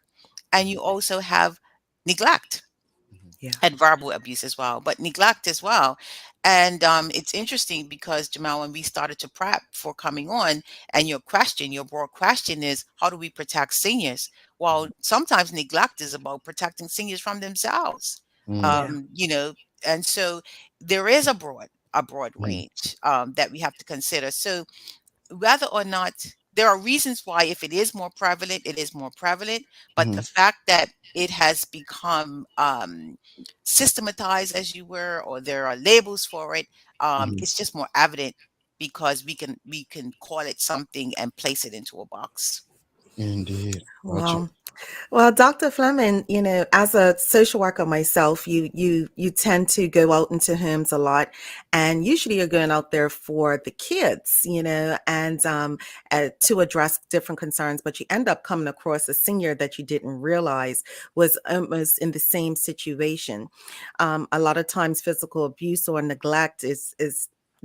and you also have neglect mhm, Yeah. and verbal abuse as well, but neglect as well. And it's interesting because, Jamal, when we started to prep for coming on, and your broad question is, how do we protect seniors? Well, sometimes neglect is about protecting seniors from themselves. mm, Yeah. Um, you know, and so there is a broad mm, range that we have to consider. So whether or not, there are reasons why, if it is more prevalent, it is more prevalent, but the mhm, fact that it has become systematized, as you were, or there are labels for it, mhm. it's just more evident because we can call it something and place it into a box. Indeed. Gotcha. Well, Well, Dr. Fleming, as a social worker myself, you tend to go out into homes a lot, and usually you're going out there for the kids, and to address different concerns. But you end up coming across a senior that you didn't realize was almost in the same situation. A lot of times, physical abuse or neglect is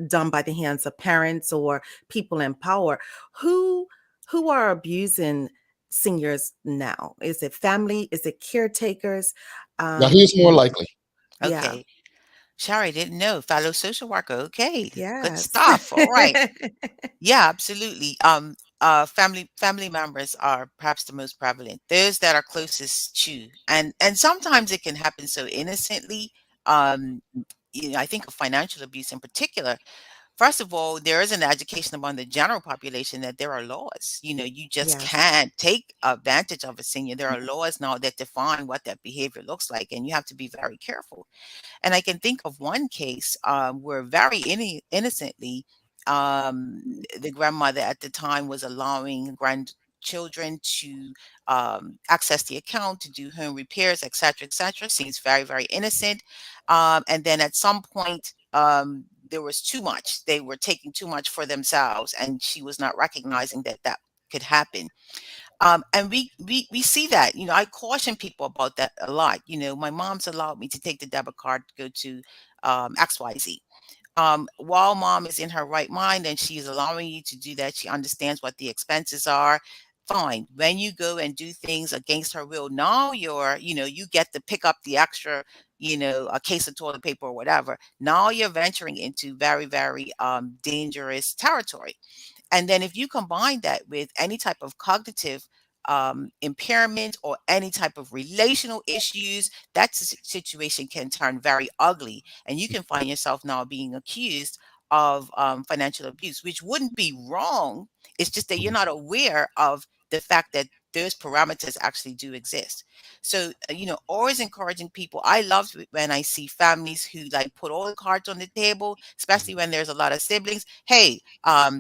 done by the hands of parents or people in power. Who who are abusing seniors now? Is it family? Is it caretakers? Now, Um, here's more likely. yeah. Okay. Shari, didn't know. Fellow social worker. Okay. Good Yes. stuff. All right. Yeah, absolutely. Family members are perhaps the most prevalent. Those that are closest to, and sometimes it can happen so innocently. Um, I think of financial abuse in particular. First of all, there is an education among the general population that there are laws. You just Yes. can't take advantage of a senior. There are laws now that define what that behavior looks like, and you have to be very careful. And I can think of one case where very innocently, the grandmother at the time was allowing children to access the account, to do home repairs, et cetera, seems very, very innocent. And then at some point, there was too much. They were taking too much for themselves, and she was not recognizing that that could happen. And we see that. I caution people about that a lot. My mom's allowed me to take the debit card to go to XYZ. While mom is in her right mind and she's allowing you to do that, she understands what the expenses are. Fine. When you go and do things against her will, now you get to pick up the extra, a case of toilet paper or whatever. Now you're venturing into very, very dangerous territory. And then if you combine that with any type of cognitive impairment or any type of relational issues, that situation can turn very ugly. And you can find yourself now being accused of financial abuse, which wouldn't be wrong. It's just that you're not aware of the fact that those parameters actually do exist. So, always encouraging people. I love when I see families who like put all the cards on the table, especially when there's a lot of siblings. Hey,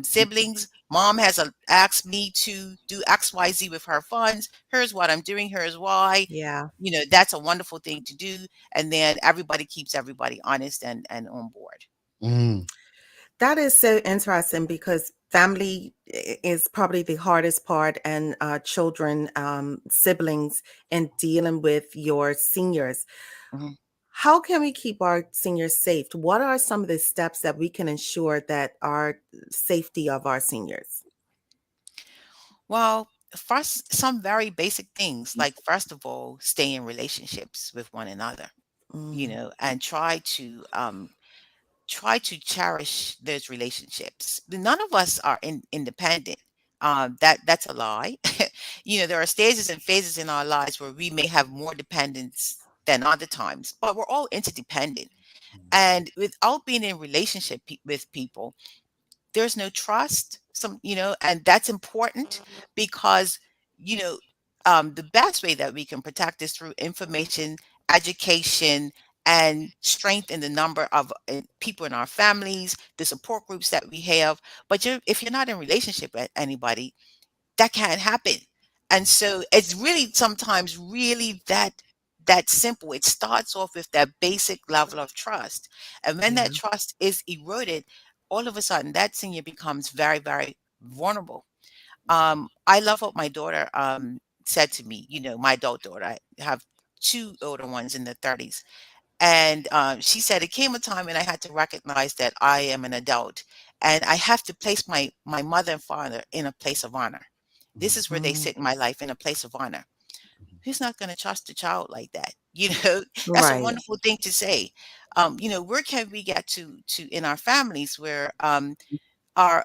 siblings, mom has asked me to do XYZ with her funds. Here's what I'm doing. Here's why. Yeah. That's a wonderful thing to do. And then everybody keeps everybody honest and on board. Mm. That is so interesting because family is probably the hardest part, and children, siblings, in dealing with your seniors. Mhm. How can we keep our seniors safe? What are some of the steps that we can ensure that our safety of our seniors? Well, first, some very basic things like, first of all, stay in relationships with one another, Mm, and try to cherish those relationships. None of us are independent. That's a lie. There are stages and phases in our lives where we may have more dependence than other times, but we're all interdependent. And without being in relationship with people, there's no trust. And that's important because you know the best way that we can protect is through information, education, and strength in the number of people in our families, the support groups that we have. But if you're not in relationship with anybody, that can't happen. And so it's really sometimes really that simple. It starts off with that basic level of trust. And when yeah. that trust is eroded, all of a sudden that senior becomes very, very vulnerable. I love what my daughter said to me, my adult daughter. I have two older ones in their 30s. And she said, it came a time when I had to recognize that I am an adult and I have to place my mother and father in a place of honor. This is where they Mm, sit in my life, in a place of honor. Who's not going to trust a child like that? That's a right. wonderful thing to say. Where can we get to in our families where our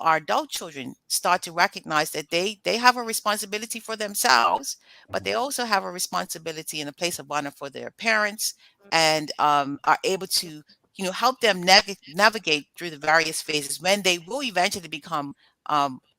our adult children start to recognize that they have a responsibility for themselves, but they also have a responsibility in a place of honor for their parents, and are able to help them navigate through the various phases when they will eventually become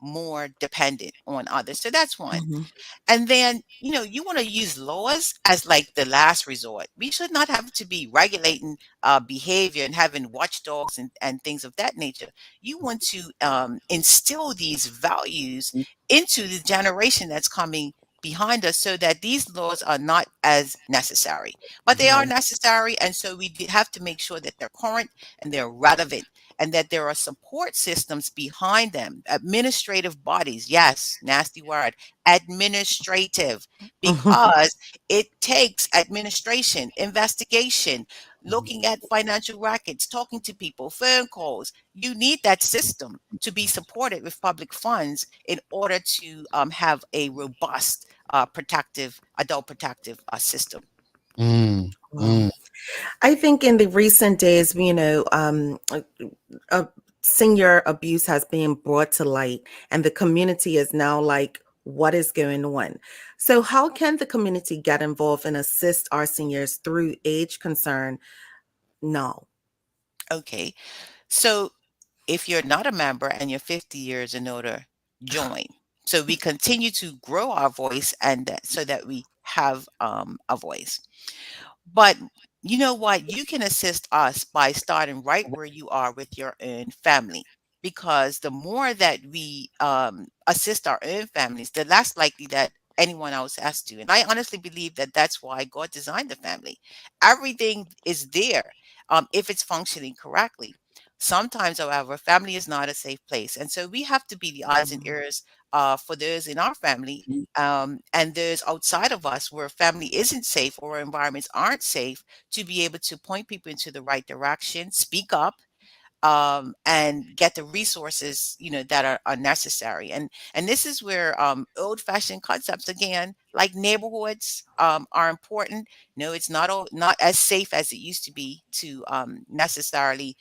more dependent on others. So that's one. Mhm. And then, you want to use laws as like the last resort. We should not have to be regulating behavior and having watchdogs and things of that nature. You want to instill these values into the generation that's coming behind us so that these laws are not as necessary. But they are Right. necessary. And so we have to make sure that they're current and they're relevant, and that there are support systems behind them, administrative bodies. Yes, nasty word, administrative, because it takes administration, investigation, looking at financial records, talking to people, phone calls. You need that system to be supported with public funds in order to have a robust, adult protective system. Mm. Wow. Mm. I think in the recent days, senior abuse has been brought to light, and the community is now like, what is going on? So, how can the community get involved and assist our seniors through age concern? No. Okay, so if you're not a member and you're 50 years and older, join. So we continue to grow our voice, and so that we have a voice. But you know what? You can assist us by starting right where you are with your own family. because the more that we assist our own families, the less likely that anyone else has to. And I honestly believe that that's why God designed the family. Everything is there if it's functioning correctly. Sometimes, however, family is not a safe place. And so we have to be the eyes and ears for those in our family and those outside of us where family isn't safe or environments aren't safe, to be able to point people into the right direction, speak up, and get the resources, that are necessary. And this is where old-fashioned concepts again, like neighborhoods, are important. No, it's not as safe as it used to be to necessarily.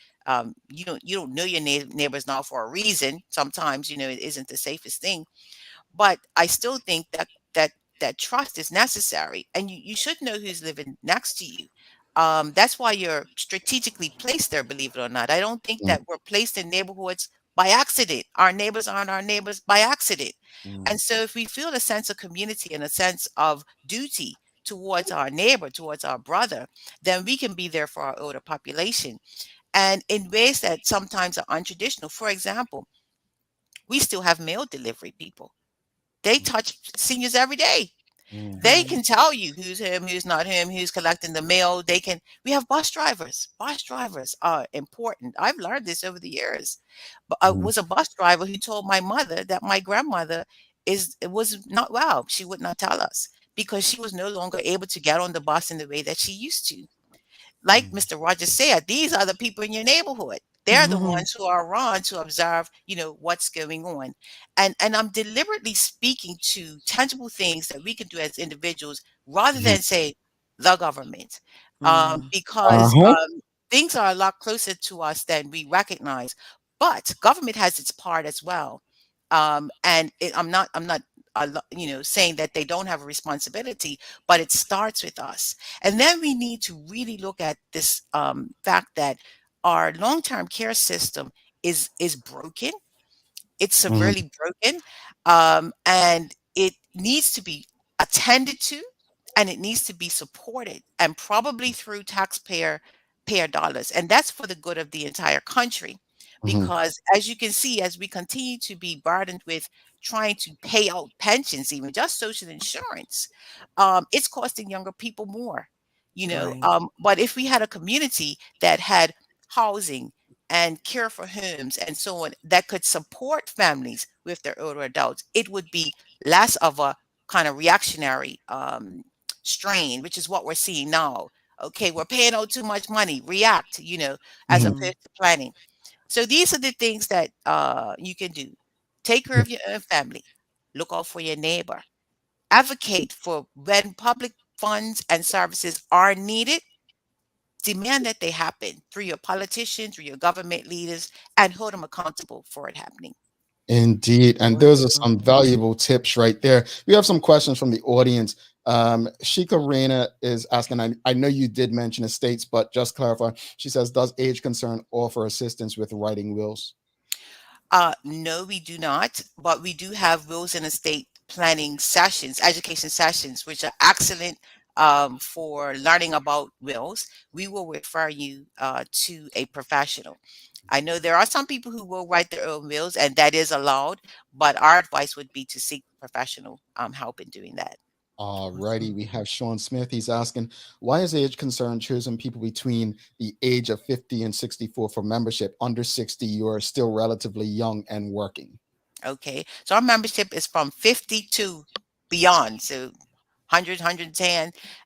You don't know your neighbors now for a reason. Sometimes it isn't the safest thing, but I still think that trust is necessary, and you should know who's living next to you. That's why you're strategically placed there, believe it or not. I don't think Mm, that we're placed in neighborhoods by accident. Our neighbors aren't our neighbors by accident. mm, And so if we feel a sense of community and a sense of duty towards our neighbor, towards our brother, then we can be there for our older population. And in ways that sometimes are untraditional. For example, we still have mail delivery people. They touch seniors every day. mm, They Right. can tell you who's him, who's not him, who's collecting the mail. We have bus drivers. Bus drivers are important. I've learned this over the years. But mm, was a bus driver who told my mother that my grandmother was not well. She would not tell us because she was no longer able to get on the bus in the way that she used to. Like mm, Mr. Rogers said, these are the people in your neighborhood. They're the Mhm. ones who are around to observe, what's going on. And I'm deliberately speaking to tangible things that we can do as individuals rather mhm. than say the government, Mm. because Uh-huh. things are a lot closer to us than we recognize. But government has its part as well. I'm not saying that they don't have a responsibility, but it starts with us. And then we need to really look at this fact that our long-term care system is broken. It's Mm, severely broken, and it needs to be attended to, and it needs to be supported, and probably through taxpayer payer dollars. And that's for the good of the entire country. mhm, Because as you can see, as we continue to be burdened with trying to pay out pensions, even just social insurance, it's costing younger people more. Right. But if we had a community that had housing and care for homes and so on that could support families with their older adults, it would be less of a kind of reactionary strain, which is what we're seeing now. Okay, we're paying out too much money, react, as mhm. Mhm. opposed to planning. So these are the things that you can do. Take care of your own family, look out for your neighbor, advocate for when public funds and services are needed, demand that they happen through your politicians, through your government leaders, and hold them accountable for it happening. Indeed. And those are some valuable tips right there. We have some questions from the audience. Shika Reyna is asking, I know you did mention estates, but just clarify. She says, does age concern offer assistance with writing wills? No, we do not, but we do have wills and estate planning sessions, education sessions, which are excellent for learning about wills. We will refer you to a professional. I know there are some people who will write their own wills, and that is allowed, but our advice would be to seek professional help in doing that. Alrighty, Awesome. we have Sean Smith. He's asking, why is age concern choosing people between the age of 50 and 64 for membership? Under 60, you are still relatively young and working. Okay. So our membership is from 50 to beyond. So 100,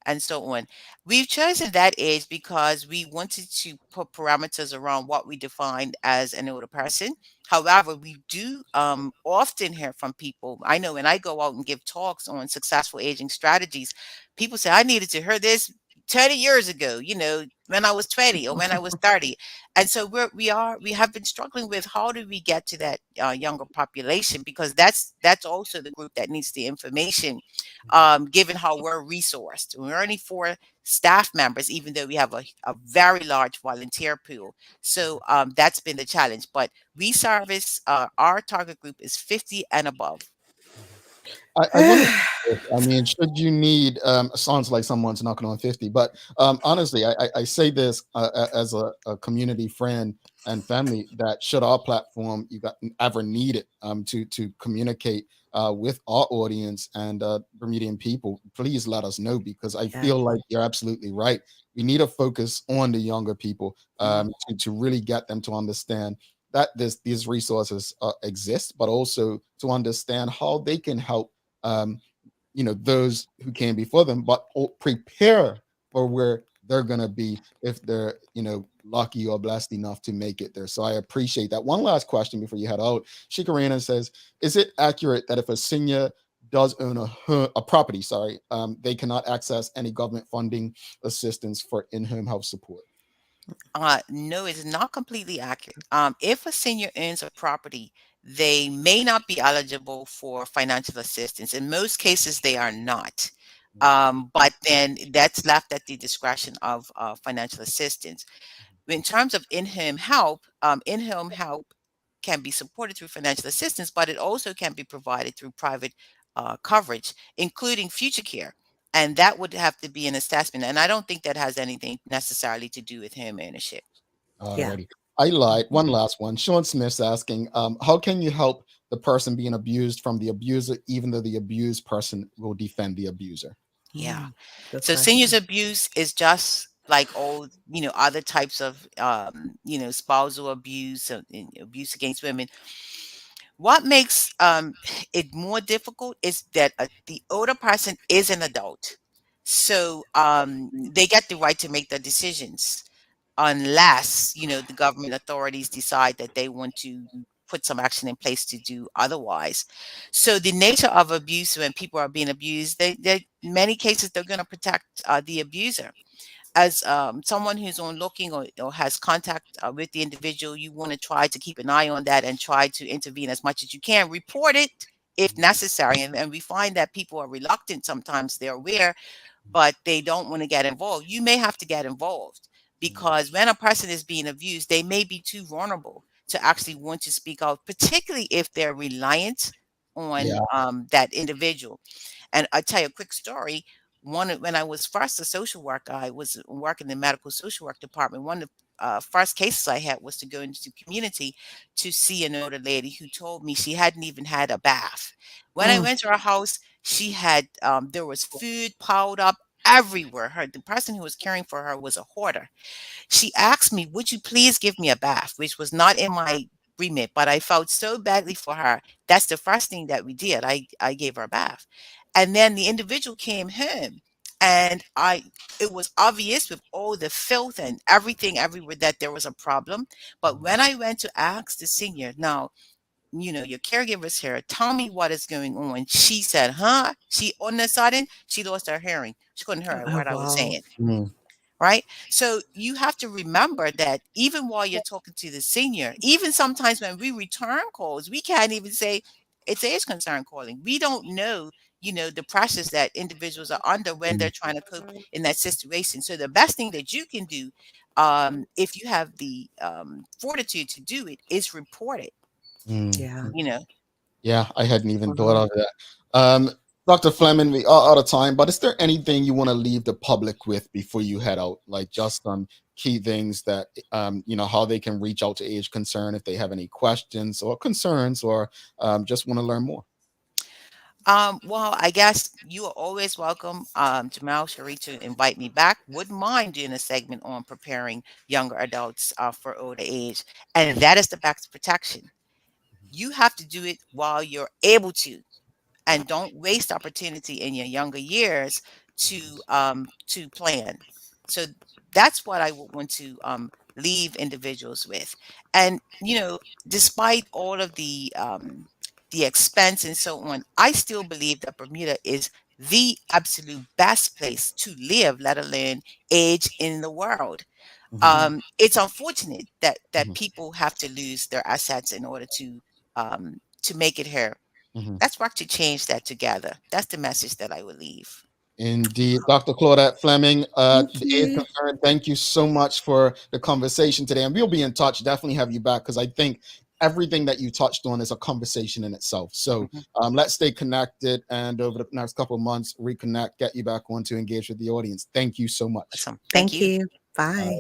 and so on. We've chosen that age because we wanted to put parameters around what we defined as an older person. However, we do often hear from people. I know when I go out and give talks on successful aging strategies, people say, I needed to hear this 20 years ago, when I was 20 or when I was 30. And so we have been struggling with how do we get to that younger population, because that's also the group that needs the information, given how we're resourced. We're only 4 staff members, even though we have a very large volunteer pool. So that's been the challenge. But we service, our target group is 50 and above. I want to. I mean, should you need, sounds like someone's knocking on 50, but honestly, I say this as a community friend. and family, that should our platform you got ever need it to communicate with our audience and Bermudian people, please let us know, because I feel like you're absolutely right. We need to focus on the younger people to really get them to understand that these resources exist, but also to understand how they can help those who came before them, but prepare for where they're going to be if they're lucky or blessed enough to make it there. So I appreciate that. One last question before you head out. Shikarina says, is it accurate that if a senior does own a property, they cannot access any government funding assistance for in-home health support? No, it's not completely accurate. If a senior owns a property, they may not be eligible for financial assistance. In most cases, they are not. But then that's left at the discretion of financial assistance. In terms of in-home help can be supported through financial assistance, but it also can be provided through private coverage, including future care. And that would have to be an assessment. And I don't think that has anything necessarily to do with home ownership. Alrighty. I lied. One last one. Sean Smith's asking, how can you help the person being abused from the abuser, even though the abused person will defend the abuser? Yeah. Good So question. seniors abuse is just like all, other types of, spousal abuse, abuse against women. What makes it more difficult is that the older person is an adult. So they get the right to make the decisions unless, the government authorities decide that they want to put some action in place to do otherwise. So the nature of abuse, when people are being abused, they in many cases, they're going to protect the abuser. As someone who's on looking or has contact with the individual, you want to try to keep an eye on that and try to intervene as much as you can. Report it if necessary. And we find that people are reluctant. Sometimes they're aware, but they don't want to get involved. You may have to get involved, because when a person is being abused, they may be too vulnerable to actually want to speak out, particularly if they're reliant on that individual. And I'll tell you a quick story. When I was first a social worker, I was working in the medical social work department. One of the first cases I had was to go into the community to see an older lady who told me she hadn't even had a bath. When I went to her house, she had there was food piled up everywhere. The person who was caring for her was a hoarder. She asked me, "Would you please give me a bath?" Which was not in my remit, but I felt so badly for her. That's the first thing that we did. I gave her a bath. And then the individual came home, and it was obvious with all the filth and everything everywhere that there was a problem. But when I went to ask the senior, now, your caregiver's here, tell me what is going on. She said, huh? She, on the sudden, she lost her hearing. She couldn't hear Oh, what I was wow. saying. Right? So you have to remember that even while you're talking to the senior, even sometimes when we return calls, we can't even say it's age concern calling. We don't know, the pressures that individuals are under when they're trying to cope in that situation. So the best thing that you can do, if you have the fortitude to do it, is report it. Yeah. Yeah, I hadn't even thought of that. Dr. Fleming, we are out of time, but is there anything you want to leave the public with before you head out? Like just some key things that, how they can reach out to Age Concern if they have any questions or concerns, or just want to learn more? Well, I guess you are always welcome, Jamal Cherie, to invite me back. Wouldn't mind doing a segment on preparing younger adults for older age. And that is the back to protection. You have to do it while you're able to, and don't waste opportunity in your younger years to plan. So that's what I would want to leave individuals with. And despite all of the expense and so on, I still believe that Bermuda is the absolute best place to live, let alone age in the world. It's unfortunate that people have to lose their assets in order to make it here. Let's work to change that together. That's the message that I would leave. Indeed. Dr. Claudette Fleming, Thank the Age you. Concern, thank you so much for the conversation today. And we'll be in touch. Definitely have you back, because I think everything that you touched on is a conversation in itself. So let's stay connected, and over the next couple of months, reconnect, get you back on to engage with the audience. Thank you so much. Awesome. Thank you. Bye.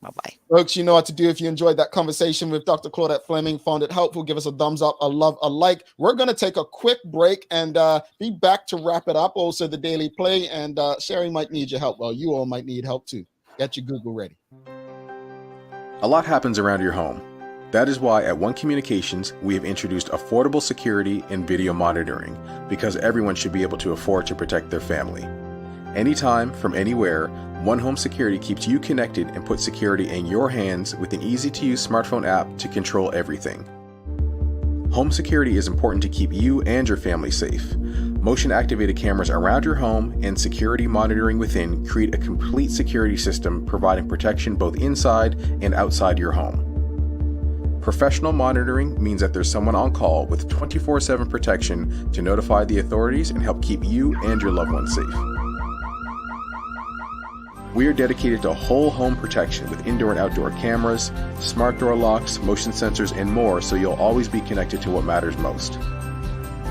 Bye-bye. Folks, you know what to do. If you enjoyed that conversation with Dr. Claudette Fleming, found it helpful, give us a thumbs up, a love, a like. We're going to take a quick break and be back to wrap it up. Also, the Daily Play, and Sherry might need your help. Well, you all might need help too. Get your Google ready. A lot happens around your home. That is why at One Communications, we have introduced affordable security and video monitoring, because everyone should be able to afford to protect their family. Anytime, from anywhere, One Home Security keeps you connected and puts security in your hands with an easy-to-use smartphone app to control everything. Home security is important to keep you and your family safe. Motion-activated cameras around your home and security monitoring within create a complete security system providing protection both inside and outside your home. Professional monitoring means that there's someone on call with 24/7 protection to notify the authorities and help keep you and your loved ones safe. We are dedicated to whole home protection with indoor and outdoor cameras, smart door locks, motion sensors, and more, so you'll always be connected to what matters most.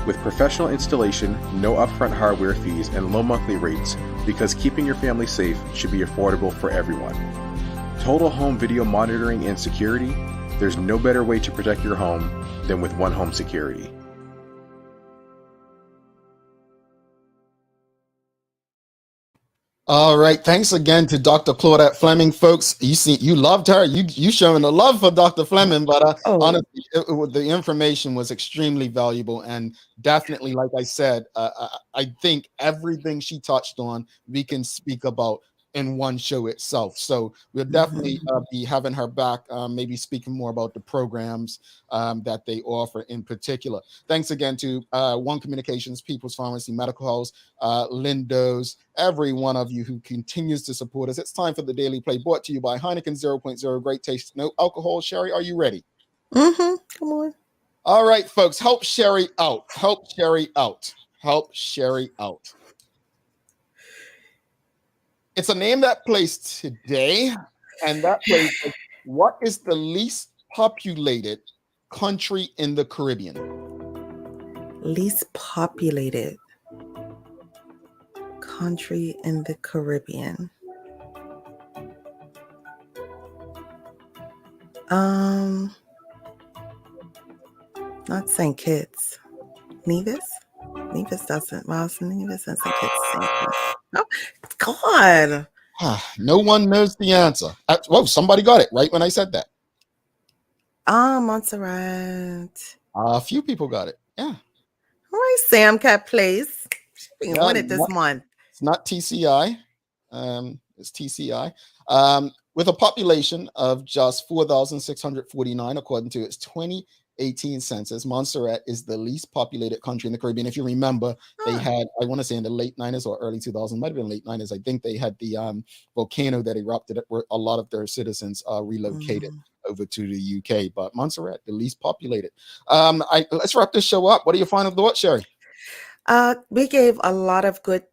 With professional installation, no upfront hardware fees, and low monthly rates, because keeping your family safe should be affordable for everyone. Total home video monitoring and security, there's no better way to protect your home than with One Home Security. All right. Thanks again to Dr. Claudette Fleming, folks. You loved her. You showing the love for Dr. Fleming, but honestly, the information was extremely valuable, and definitely, like I said, I think everything she touched on, we can speak about in one show itself. So we'll definitely be having her back, maybe speaking more about the programs that they offer in particular. Thanks again to One Communications, People's Pharmacy, Medical House, Lindo's, every one of you who continues to support us. It's time for the Daily Play, brought to you by Heineken 0.0, great taste, no alcohol. Sherry, are you ready? Come on. All right, folks, help Sherry out. Help Sherry out. Help Sherry out. It's a name that plays today, and that plays what is the least populated country in the Caribbean? Least populated country in the Caribbean. Not St. Kitts. Nevis? Nevis doesn't. Well, Nevis and St. Kitts. Oh, God. No one knows the answer. Whoa, somebody got it right when I said that. Montserrat. A few people got it. Yeah. All right, Sam Cat Place. She won it this month. It's not TCI. It's TCI. With a population of just 4,649, according to its 2018 census, Montserrat is the least populated country in the Caribbean. If you remember, they had, I want to say in the late 90s or early 2000s, might have been late 90s, I think they had the volcano that erupted where a lot of their citizens relocated over to the UK. But Montserrat, the least populated. Let's wrap this show up. What are your final thoughts, Sherry? We gave a lot of good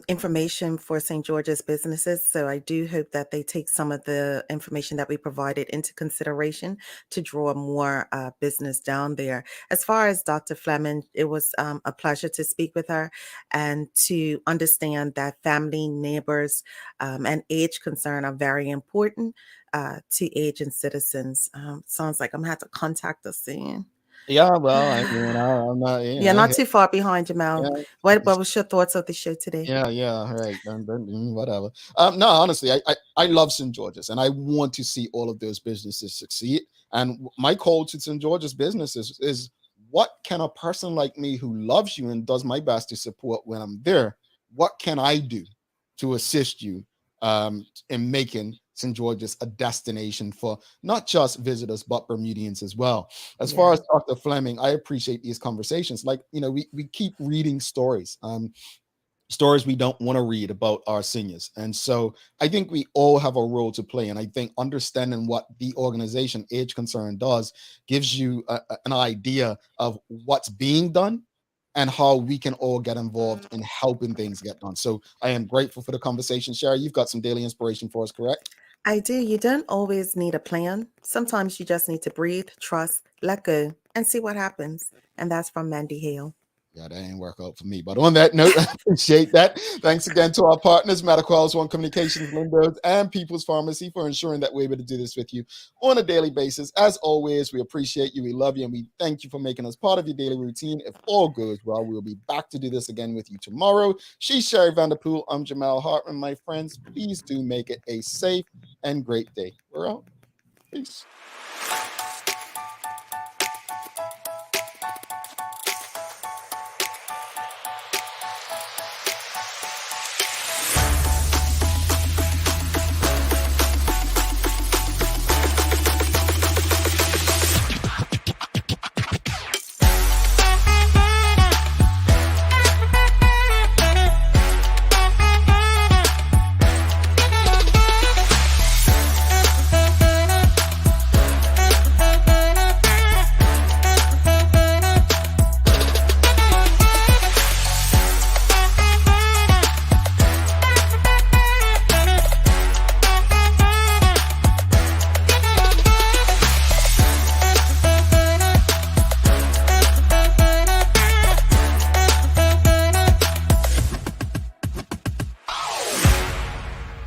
information for St. George's businesses. So I do hope that they take some of the information that we provided into consideration to draw more business down there. As far as Dr. Fleming, it was a pleasure to speak with her and to understand that family, neighbors, and age concern are very important to aging citizens. Sounds like I'm going to have to contact her soon. Yeah, well, I'm not. Not too far behind, Jamal. Yeah. What was your thoughts of the show today? Yeah, right. Whatever. No, honestly, I love St. George's, and I want to see all of those businesses succeed. And my call to St. George's businesses is, what can a person like me who loves you and does my best to support when I'm there, what can I do to assist you in making St. George's a destination for not just visitors, but Bermudians as well. As far as Dr. Fleming, I appreciate these conversations. Like, we keep reading stories, stories we don't want to read about our seniors. And so I think we all have a role to play. And I think understanding what the organization Age Concern does gives you an idea of what's being done and how we can all get involved in helping things get done. So I am grateful for the conversation. Sherry, you've got some daily inspiration for us, correct? I do. You don't always need a plan. Sometimes you just need to breathe, trust, let go, and see what happens. And that's from Mandy Hale. Yeah, that ain't work out for me. But on that note, I appreciate that. Thanks again to our partners, Medical One Communications, Windows, and People's Pharmacy for ensuring that we're able to do this with you on a daily basis. As always, we appreciate you, we love you, and we thank you for making us part of your daily routine. If all goes well, we'll be back to do this again with you tomorrow. She's Sherry Vanderpool. I'm Jamal Hartman. My friends, please do make it a safe and great day. We're out. Peace.